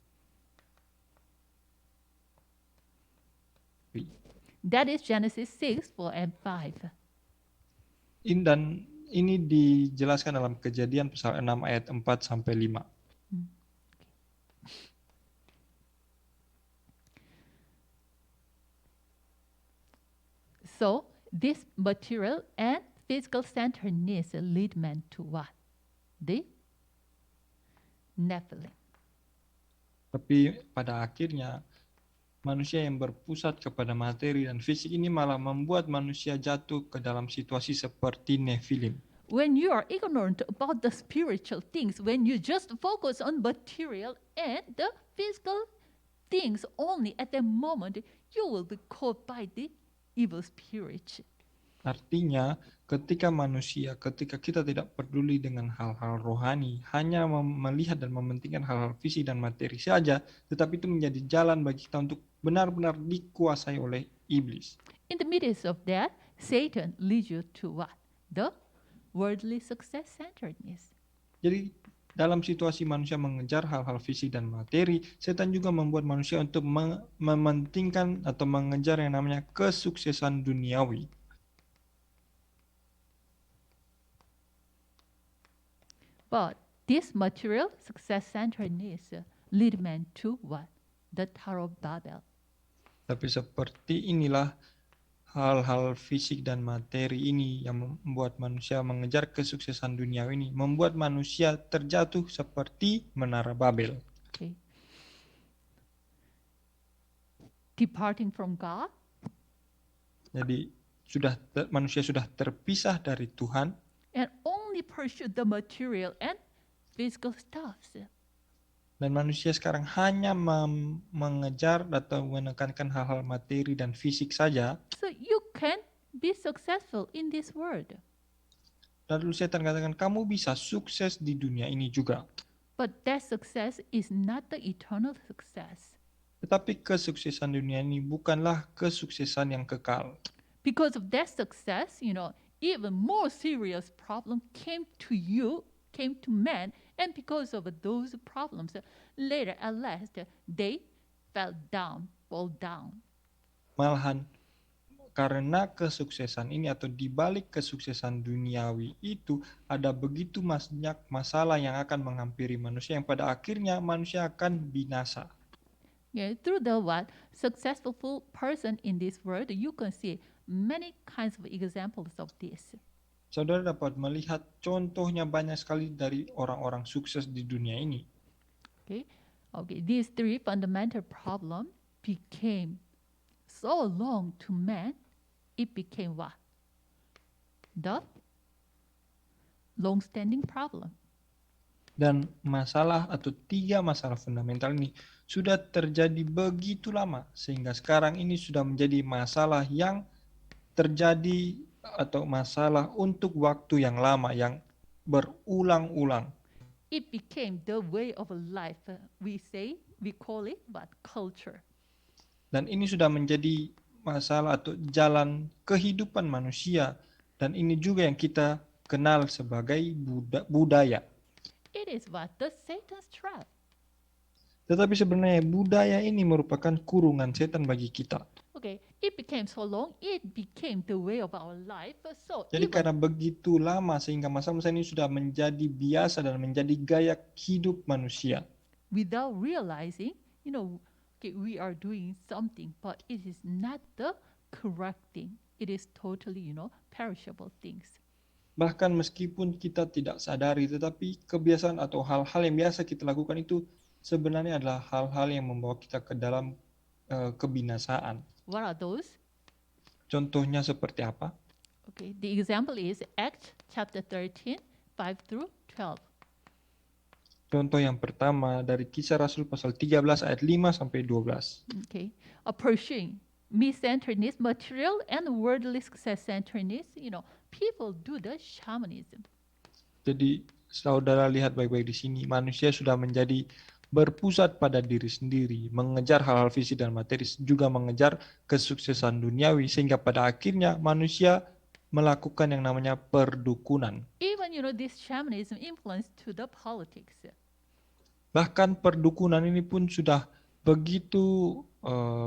That is Genesis 6, 4, and 5. Dan ini dijelaskan dalam Kejadian pasal 6 ayat 4 sampai 5. So this material and physical centeredness lead man to what? The Nephilim. Tapi pada akhirnya manusia yang berpusat kepada materi dan fisik ini malah membuat manusia jatuh ke dalam situasi seperti Nephilim. When you are ignorant about the spiritual things, when you just focus on material and the physical things only at the moment, you will be caught by the evil spirit. Artinya, ketika kita tidak peduli dengan hal-hal rohani, hanya melihat dan mementingkan hal-hal fisik dan materi saja, tetapi itu menjadi jalan bagi kita untuk benar-benar dikuasai oleh iblis. In the midst of that, Satan leads you to what? The worldly success centeredness. Jadi, dalam situasi manusia mengejar hal-hal fisik dan materi, setan juga membuat manusia untuk mementingkan atau mengejar yang namanya kesuksesan duniawi. But this material success-centeredness lead man to what? The Tower of Babel. Tapi seperti inilah hal-hal fisik dan materi ini yang membuat manusia mengejar kesuksesan dunia ini, membuat manusia terjatuh seperti Menara Babel. Okay. Departing from God, Jadi manusia sudah terpisah dari Tuhan and only pursue the material and physical stuffs. dan manusia sekarang hanya mengejar atau menekankan hal-hal materi dan fisik saja. So you can be successful in this world. Lalu setan katakan kamu bisa sukses di dunia ini juga. But that success is not the eternal success. Tetapi kesuksesan dunia ini bukanlah kesuksesan yang kekal. Because of that success, even more serious problem came to man, and because of those problems, later at last, they fall down. Malahan karena kesuksesan ini atau dibalik kesuksesan duniawi itu ada begitu banyak masalah yang akan menghampiri manusia yang pada akhirnya manusia akan binasa. Yeah, through the successful person in this world, you can see many kinds of examples of this. Saudara dapat melihat contohnya banyak sekali dari orang-orang sukses di dunia ini. Okay, these three fundamental problems became so long to man, it became what? The long-standing problem. Dan masalah atau 3 masalah fundamental ini sudah terjadi begitu lama sehingga sekarang ini sudah menjadi masalah yang terjadi atau masalah untuk waktu yang lama yang berulang-ulang. It became the way of life. We call it what? Culture. Dan ini sudah menjadi masalah atau jalan kehidupan manusia dan ini juga yang kita kenal sebagai budaya. It is what? The Satan's trap. Tetapi sebenarnya budaya ini merupakan kurungan setan bagi kita. Okay, it became so long, it became the way of our life. So Jadi karena begitu lama sehingga masa-masa ini sudah menjadi biasa dan menjadi gaya hidup manusia. Without realizing, okay, we are doing something, but it is not the correct thing. It is totally, perishable things. Bahkan meskipun kita tidak sadari, tetapi kebiasaan atau hal-hal yang biasa kita lakukan itu sebenarnya adalah hal-hal yang membawa kita ke dalam kebinasaan. What are those? Contohnya seperti apa? Okay, the example is Acts chapter 13, 5 through 12. Contoh yang pertama dari Kisah Rasul pasal 13 ayat 5 sampai 12. Okay, pursuing me-centeredness, material and worldly success-centeredness, people do the shamanism. Jadi saudara lihat baik-baik di sini, manusia sudah menjadi berpusat pada diri sendiri, mengejar hal-hal fisik dan materi, juga mengejar kesuksesan duniawi, sehingga pada akhirnya manusia melakukan yang namanya perdukunan. Even, this shamanism influence to the politics. Bahkan perdukunan ini pun sudah begitu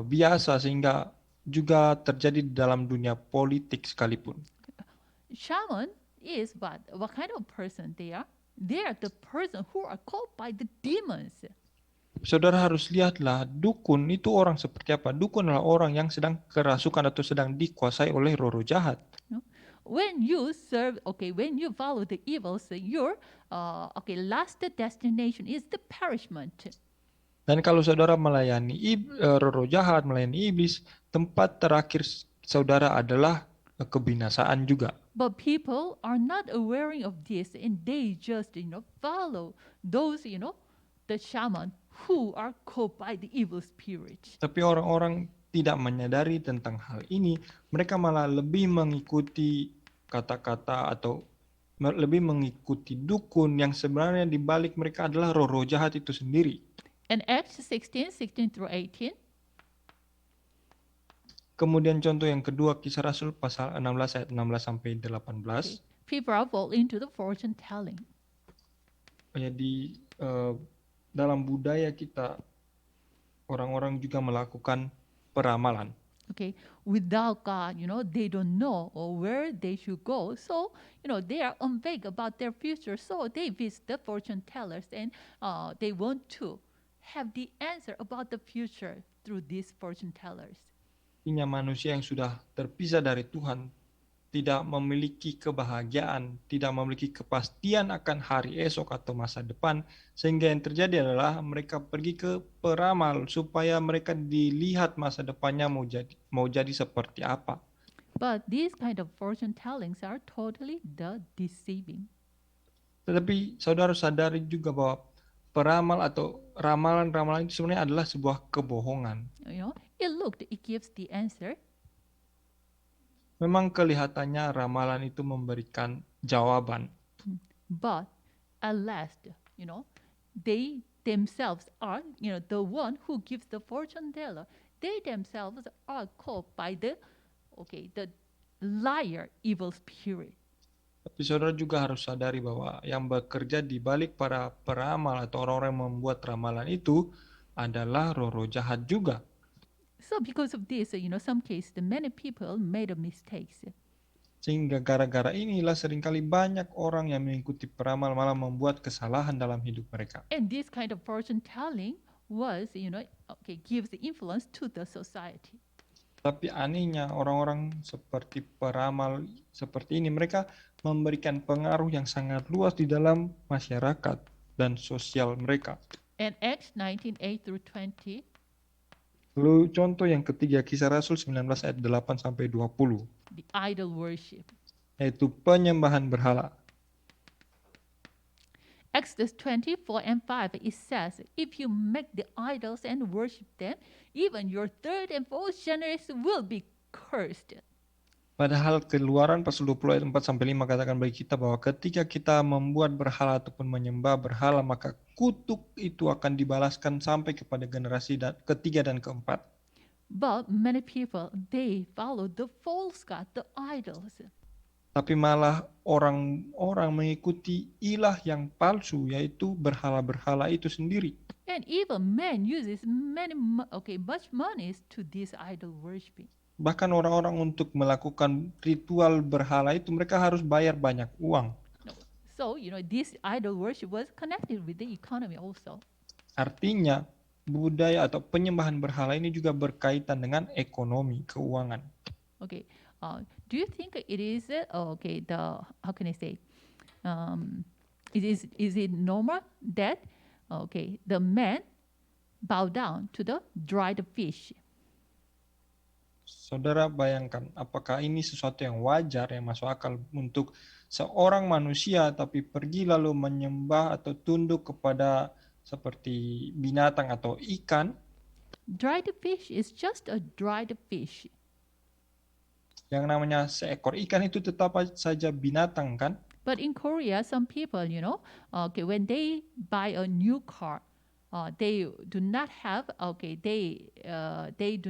biasa sehingga juga terjadi di dalam dunia politik sekalipun. Shaman is what kind of person they are? They are the person who are called by the demons. Saudara harus lihatlah, dukun itu orang seperti apa? Dukun adalah orang yang sedang kerasukan atau sedang dikuasai oleh roh-roh jahat. When you when you follow the evils, your last destination is the perishment. Dan kalau saudara melayani roh-roh jahat, melayani iblis, tempat terakhir saudara adalah kebinasaan juga. But people are not aware of this, and they just follow those the shaman who are called by the evil spirit. Tapi orang-orang tidak menyadari tentang hal ini, mereka malah lebih mengikuti kata-kata atau lebih mengikuti dukun yang sebenarnya di balik mereka adalah roh-roh jahat itu sendiri. And Acts 16 through 18. Kemudian contoh yang kedua, Kisah Rasul pasal 16 ayat 16 sampai 18. Okay. People are fall into the fortune telling. Jadi dalam budaya kita orang-orang juga melakukan peramalan. Okay, without God, they don't know where they should go. So, they are vague about their future. So they visit the fortune tellers and they want to have the answer about the future through these fortune tellers. Artinya manusia yang sudah terpisah dari Tuhan tidak memiliki kebahagiaan, tidak memiliki kepastian akan hari esok atau masa depan, sehingga yang terjadi adalah mereka pergi ke peramal supaya mereka dilihat masa depannya mau jadi seperti apa. But these kind of fortune tellings are totally deceiving. Tetapi saudara sadari juga bahwa peramal atau ramalan-ramalan itu sebenarnya adalah sebuah kebohongan. It gives the answer, Memang kelihatannya ramalan itu memberikan jawaban, but at last, they themselves are, the one who gives the fortune teller. They themselves are caught by the liar, evil spirit. tapi saudara juga harus sadari bahwa yang bekerja di balik para peramal atau orang-orang yang membuat ramalan itu adalah roh-roh jahat juga. So because of this, some cases many people made a mistakes. Sehingga gara-gara inilah seringkali banyak orang yang mengikuti peramal malah membuat kesalahan dalam hidup mereka. And this kind of fortune telling was, gives influence to the society. Tapi anehnya orang-orang seperti peramal seperti ini mereka memberikan pengaruh yang sangat luas di dalam masyarakat dan sosial mereka. And Acts 19:8 through 20. Lalu contoh yang ketiga, Kisah Rasul 19 ayat 8 sampai 20, The idol worship. yaitu penyembahan berhala. Exodus 24:5, it says, if you make the idols and worship them, even your third and fourth generation will be cursed. Padahal Keluaran pasal 20 ayat 4 sampai 5 katakan bagi kita bahwa ketika kita membuat berhala ataupun menyembah berhala, maka kutuk itu akan dibalaskan sampai kepada generasi ketiga dan keempat. But many people, they follow the false god, the idols. Tapi malah orang-orang mengikuti ilah yang palsu, yaitu berhala-berhala itu sendiri. And even man uses much money to this idol worshiping. Bahkan orang-orang untuk melakukan ritual berhala itu mereka harus bayar banyak uang. So, this idol worship was connected with the economy also. Artinya, budaya atau penyembahan berhala ini juga berkaitan dengan ekonomi, keuangan. Okay. Do you think it is how can I say? Is it normal that the man bow down to the dried fish? Saudara bayangkan, apakah ini sesuatu yang wajar, yang masuk akal untuk seorang manusia tapi pergi lalu menyembah atau tunduk kepada seperti binatang atau ikan? Dried fish is just a dried fish. Yang namanya seekor ikan itu tetap saja binatang, kan? But in Korea, some people, when they buy a new car, they do not have they do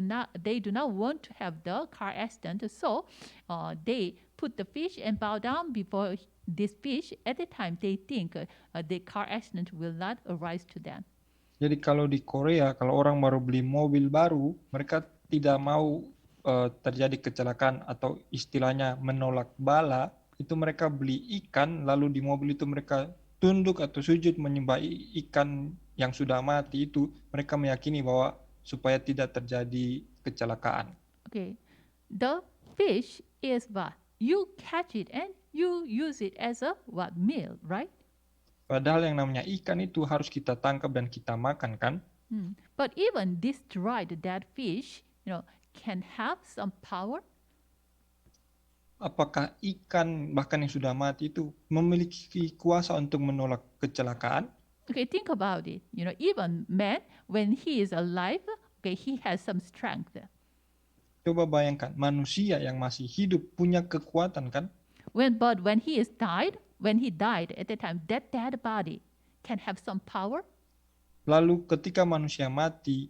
not want to have the car accident, so they put the fish and bow down before this fish. At the time, they think the car accident will not arise to them. Jadi kalau di Korea, kalau orang baru beli mobil baru, mereka tidak mau terjadi kecelakaan atau istilahnya menolak bala. Itu mereka beli ikan, lalu di mobil itu mereka tunduk atau sujud menyembah ikan yang sudah mati itu. Mereka meyakini bahwa supaya tidak terjadi kecelakaan. Okay, the fish is what? You catch it and you use it as a meal, right? Padahal yang namanya ikan itu harus kita tangkap dan kita makan, kan? But even this dried dead fish, can have some power. Apakah ikan bahkan yang sudah mati itu memiliki kuasa untuk menolak kecelakaan? Okay, think about it. Even man, when he is alive, he has some strength. Coba bayangkan, manusia yang masih hidup punya kekuatan, kan? But when he died at the time, that dead body can have some power. Lalu ketika manusia mati,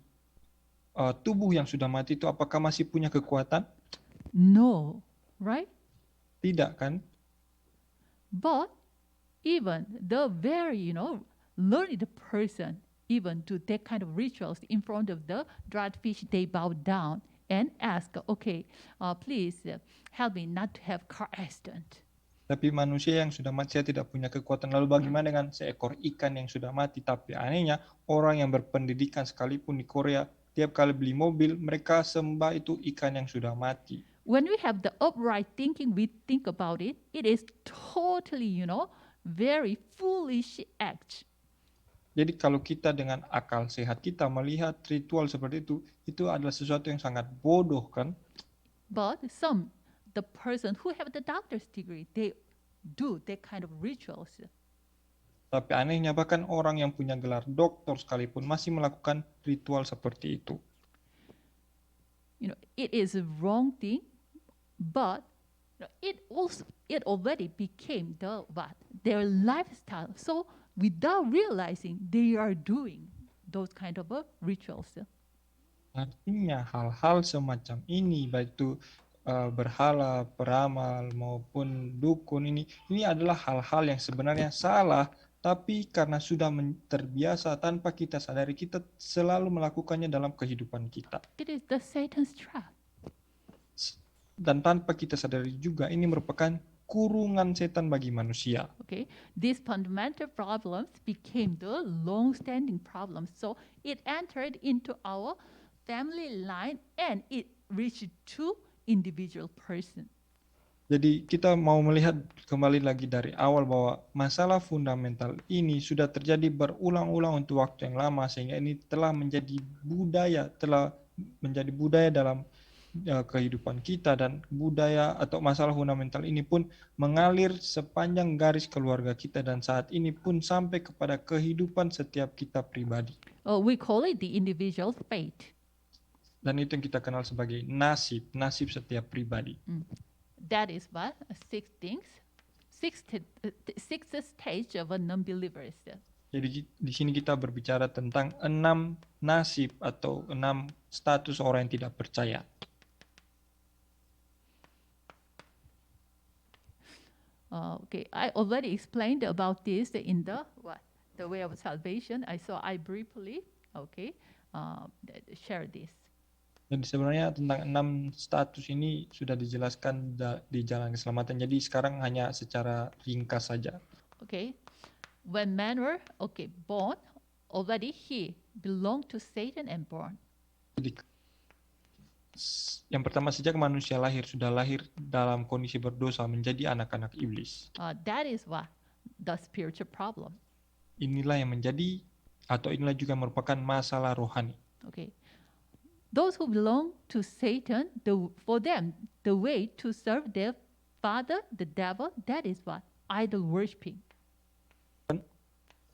tubuh yang sudah mati itu apakah masih punya kekuatan? No, right? Tidak, kan? But even the very, learned person, even do that kind of rituals in front of the dried fish, they bow down and ask, please help me not to have car accident. Tapi manusia yang sudah mati, saya tidak punya kekuatan. Lalu bagaimana dengan seekor ikan yang sudah mati? Tapi anehnya, orang yang berpendidikan sekalipun di Korea, tiap kali beli mobil, mereka sembah itu ikan yang sudah mati. When we have the upright thinking, we think about it, it is totally, very foolish act. Jadi kalau kita dengan akal sehat kita melihat ritual seperti itu adalah sesuatu yang sangat bodoh kan? But the person who have the doctor's degree, they do that kind of rituals. Tapi anehnya bahkan orang yang punya gelar doktor sekalipun masih melakukan ritual seperti itu. It is a wrong thing, but it already became their lifestyle. So without realizing, they are doing those kind of rituals. Artinya hal-hal semacam ini, baik itu berhala, peramal maupun dukun, ini adalah hal-hal yang sebenarnya salah, tapi karena sudah terbiasa tanpa kita sadari, kita selalu melakukannya dalam kehidupan kita. It is the Satan's trap. Dan tanpa kita sadari juga ini merupakan kurungan setan bagi manusia. Okay, these fundamental problems became the long-standing problems. So it entered into our family line and it reached to individual person. Jadi kita mau melihat kembali lagi dari awal bahwa masalah fundamental ini sudah terjadi berulang-ulang untuk waktu yang lama, sehingga ini telah menjadi budaya dalam kehidupan kita, dan budaya atau masalah fundamental ini pun mengalir sepanjang garis keluarga kita dan saat ini pun sampai kepada kehidupan setiap kita pribadi. We call it the individual fate. Dan itu yang kita kenal sebagai nasib setiap pribadi. That is what sixth stage of a non-believers. Jadi di sini kita berbicara tentang 6 nasib atau 6 status orang yang tidak percaya. Okay, I already explained about this in the way of salvation. I briefly share this. Jadi sebenarnya tentang 6 status ini sudah dijelaskan di jalan keselamatan. Jadi sekarang hanya secara ringkas saja. Okay, when men were born, already he belonged to Satan and born. Jadi yang pertama, sejak manusia sudah lahir dalam kondisi berdosa, menjadi anak-anak iblis. That is what the spiritual problem. Inilah yang menjadi atau inilah juga merupakan masalah rohani. Okay. Those who belong to Satan, for them, the way to serve their father, the devil, that is what? Idol worshiping.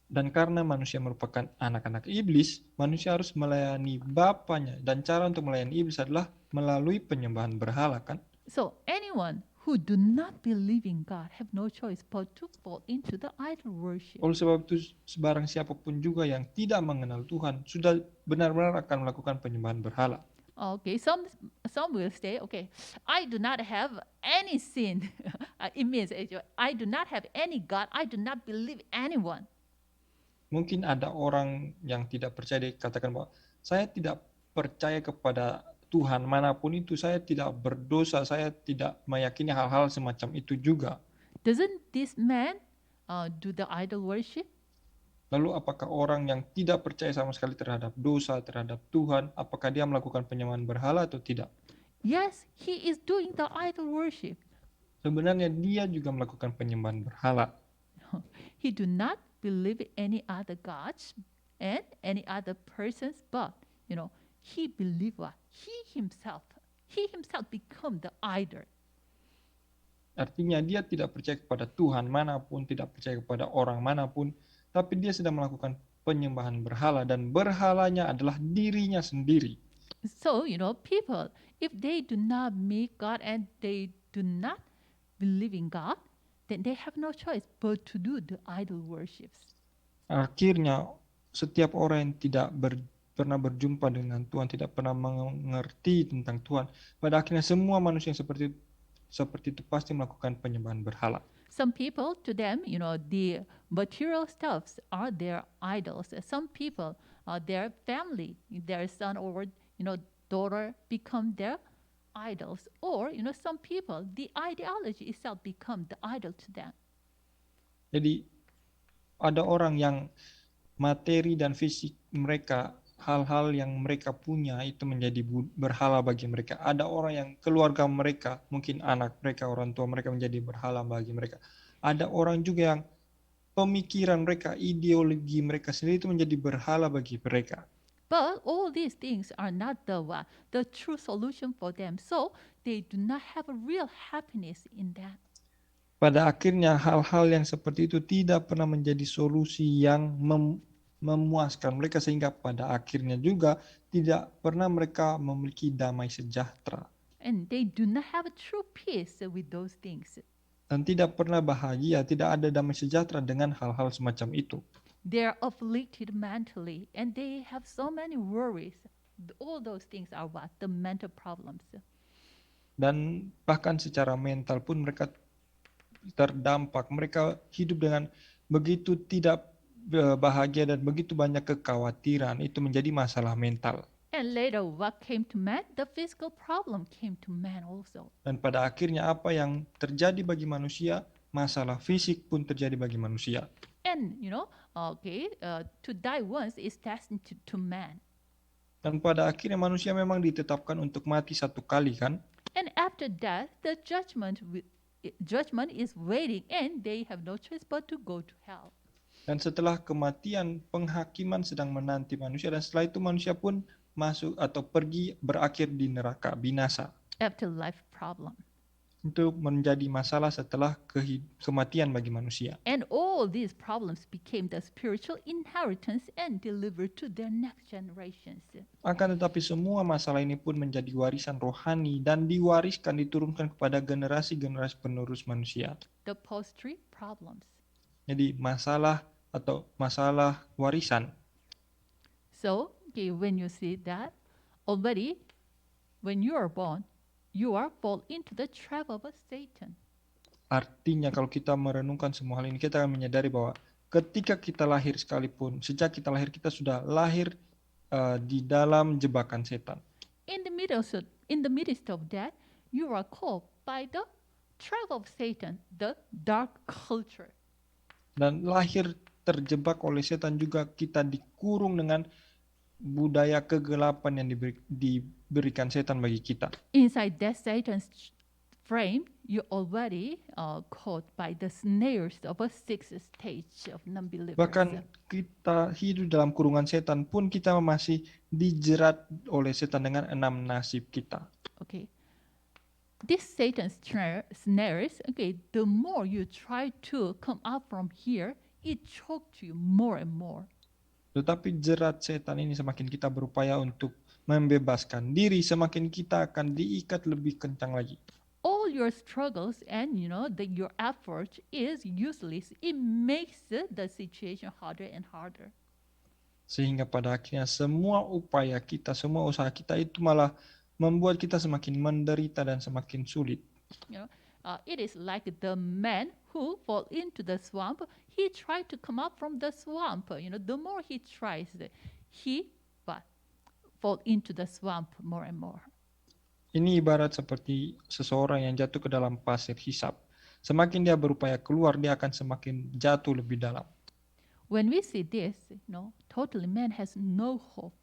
Dan karena manusia merupakan anak-anak iblis, manusia harus melayani bapaknya. Dan cara untuk melayani iblis adalah melalui penyembahan berhala, kan? So anyone who do not believe in God have no choice but to fall into the idol worship. Oleh sebab itu, sebarang siapapun juga yang tidak mengenal Tuhan sudah benar-benar akan melakukan penyembahan berhala. Okay, some will say, okay, I do not have any sin. It means I do not have any God. I do not believe anyone. Mungkin ada orang yang tidak percaya, dia katakan bahwa saya tidak percaya kepada Tuhan manapun itu, saya tidak berdosa, saya tidak meyakini hal-hal semacam itu juga. Doesn't this man do the idol worship? Lalu apakah orang yang tidak percaya sama sekali terhadap dosa, terhadap Tuhan, apakah dia melakukan penyembahan berhala atau tidak? Yes, he is doing the idol worship. Sebenarnya dia juga melakukan penyembahan berhala. He do not believe any other gods and any other persons, but he believe what? He himself become the idol. Artinya dia tidak percaya kepada Tuhan manapun, tidak percaya kepada orang manapun, tapi dia sedang melakukan penyembahan berhala, dan berhalanya adalah dirinya sendiri. So, people, if they do not meet God and they do not believe in God, then they have no choice but to do the idol worships. Akhirnya, setiap orang yang tidak pernah berjumpa dengan Tuhan, tidak pernah mengerti tentang Tuhan, pada akhirnya semua manusia yang seperti itu pasti melakukan penyembahan berhala. Some people, to them, the material stuffs are their idols. Some people, their family, their son or daughter become their idols. Or some people, the ideology itself become the idol to them. Jadi ada orang yang materi dan fisik mereka, hal-hal yang mereka punya itu menjadi berhala bagi mereka. Ada orang yang keluarga mereka, mungkin anak mereka, orang tua mereka menjadi berhala bagi mereka. Ada orang juga yang pemikiran mereka, ideologi mereka sendiri itu menjadi berhala bagi mereka. But all these things are not the true solution for them. So they do not have a real happiness in that. Pada akhirnya hal-hal yang seperti itu tidak pernah menjadi solusi yang memuaskan mereka, sehingga pada akhirnya juga tidak pernah mereka memiliki damai sejahtera And they do not have a true peace with those things. dan tidak pernah bahagia, tidak ada damai sejahtera dengan hal-hal semacam itu. They are afflicted mentally and they have so many worries. All those things are what? The mental problems. Dan bahkan secara mental pun mereka terdampak. Mereka hidup dengan begitu tidak bahagia dan begitu banyak kekhawatiran. Itu menjadi masalah mental. And later, what came to man? The physical problem came to man also. Dan pada akhirnya apa yang terjadi bagi manusia, masalah fisik pun terjadi bagi manusia. And to die once is destined to man. Dan pada akhirnya manusia memang ditetapkan untuk mati satu kali, kan? And after death, the judgment is waiting, and they have no choice but to go to hell. Dan setelah kematian, penghakiman sedang menanti manusia, dan setelah itu manusia pun masuk atau pergi berakhir di neraka, binasa. Afterlife problem. Itu menjadi masalah setelah kematian bagi manusia. And all these problems became the spiritual inheritance and delivered to their next generations. Akan tetapi semua masalah ini pun menjadi warisan rohani dan diwariskan, diturunkan kepada generasi-generasi penerus manusia. The post-tree problems. Jadi masalah atau masalah warisan. So, when you see that, already when you are born, you are fall into the trap of Satan. Artinya kalau kita merenungkan semua hal ini, kita akan menyadari bahwa ketika kita lahir sekalipun, sejak kita lahir kita sudah lahir di dalam jebakan setan. In the midst of that, you are caught by the trap of Satan, the dark culture. Dan lahir terjebak oleh setan juga, kita dikurung dengan budaya kegelapan yang diberikan setan bagi kita. Inside that Satan's frame, you already caught by the snares of a sixth stage of non-believers. Bahkan kita hidup dalam kurungan setan pun kita masih dijerat oleh setan dengan 6 nasib kita. Okay. This Satan's snares, the more you try to come out from here, it chokes you more and more. Tetapi jerat setan ini semakin kita berupaya untuk membebaskan diri, semakin kita akan diikat lebih kencang lagi. All your struggles and your effort is useless. It makes the situation harder and harder. Sehingga pada akhirnya semua upaya kita, semua usaha kita itu malah membuat kita semakin menderita dan semakin sulit. It is like the man who fall into the swamp. He tried to come out from the swamp. The more he tries, he fall into the swamp more and more. Ini ibarat seperti seseorang yang jatuh ke dalam pasir hisap. Semakin dia berupaya keluar, dia akan semakin jatuh lebih dalam. When we see this, totally man has no hope.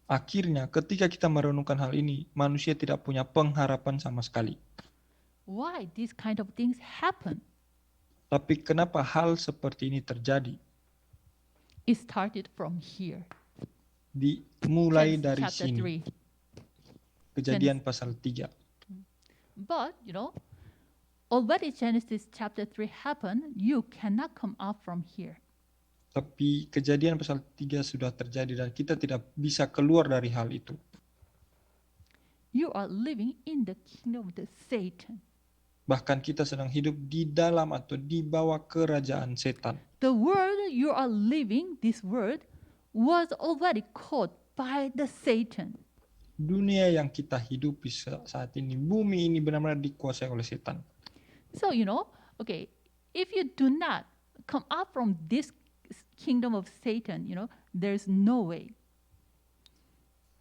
Akhirnya, ketika kita merenungkan hal ini, manusia tidak punya pengharapan sama sekali. Why these kind of things happen? Tapi kenapa hal seperti ini terjadi? It started from here. Dimulai Genesis dari chapter sini. 3. Kejadian pasal 3. But, already Genesis chapter 3 happened, you cannot come out from here. Tapi kejadian pasal 3 sudah terjadi dan kita tidak bisa keluar dari hal itu. You are living in the kingdom of the Satan. Bahkan kita sedang hidup di dalam atau di bawah kerajaan setan. The world you are living, this world, was already caught by the Satan. Dunia yang kita hidupi saat ini, bumi ini benar-benar dikuasai oleh setan. So, if you do not come out from this kingdom of Satan, there's no way.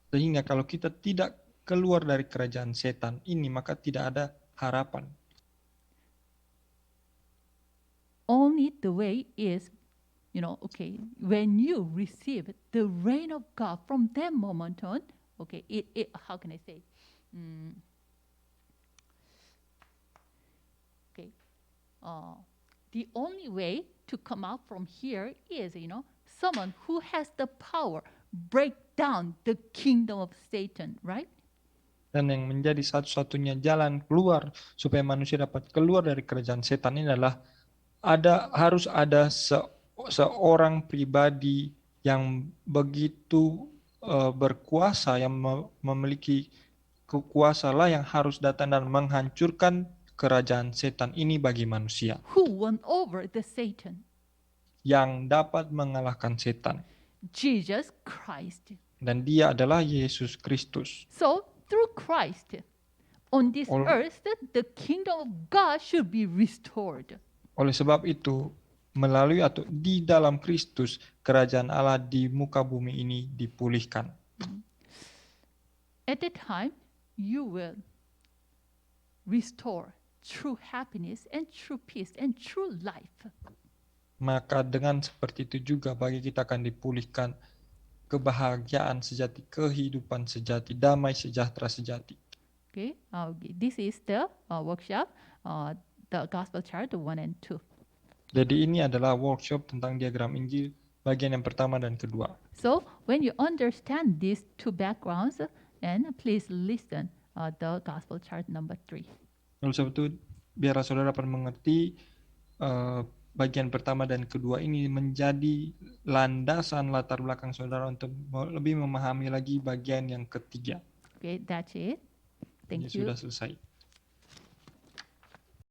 Sehingga kalau kita tidak keluar dari kerajaan setan ini, maka tidak ada harapan. Only the way is okay, when you receive the reign of God from that moment on, okay, it how can I say? Mm, okay, the only way to come out from here is, someone who has the power break down the kingdom of Satan, right? Dan yang menjadi satu-satunya jalan keluar supaya manusia dapat keluar dari kerajaan setan ini adalah harus ada seorang pribadi yang begitu berkuasa, yang memiliki kekuasaan lah yang harus datang dan menghancurkan kerajaan setan ini bagi manusia, Who won over the Satan? yang dapat mengalahkan setan. Jesus Christ. Dan dia adalah Yesus Kristus. So through Christ, on this earth, the kingdom of God should be restored. Oleh sebab itu, melalui atau di dalam Kristus, kerajaan Allah di muka bumi ini dipulihkan. At that time, you will restore true happiness and true peace and true life. Maka dengan seperti itu juga bagi kita akan dipulihkan kebahagiaan sejati, kehidupan sejati, damai sejahtera sejati. Okay, this is the workshop, the gospel chart 1 and 2. Jadi ini adalah workshop tentang diagram Injil bagian yang pertama dan kedua. So when you understand these two backgrounds, and please listen the gospel chart number 3. Oleh sebab itu, biarlah saudara dapat mengerti bagian pertama dan kedua ini menjadi landasan latar belakang saudara untuk lebih memahami lagi bagian yang ketiga. Okay, that's it. Thank Ini you. sudah selesai.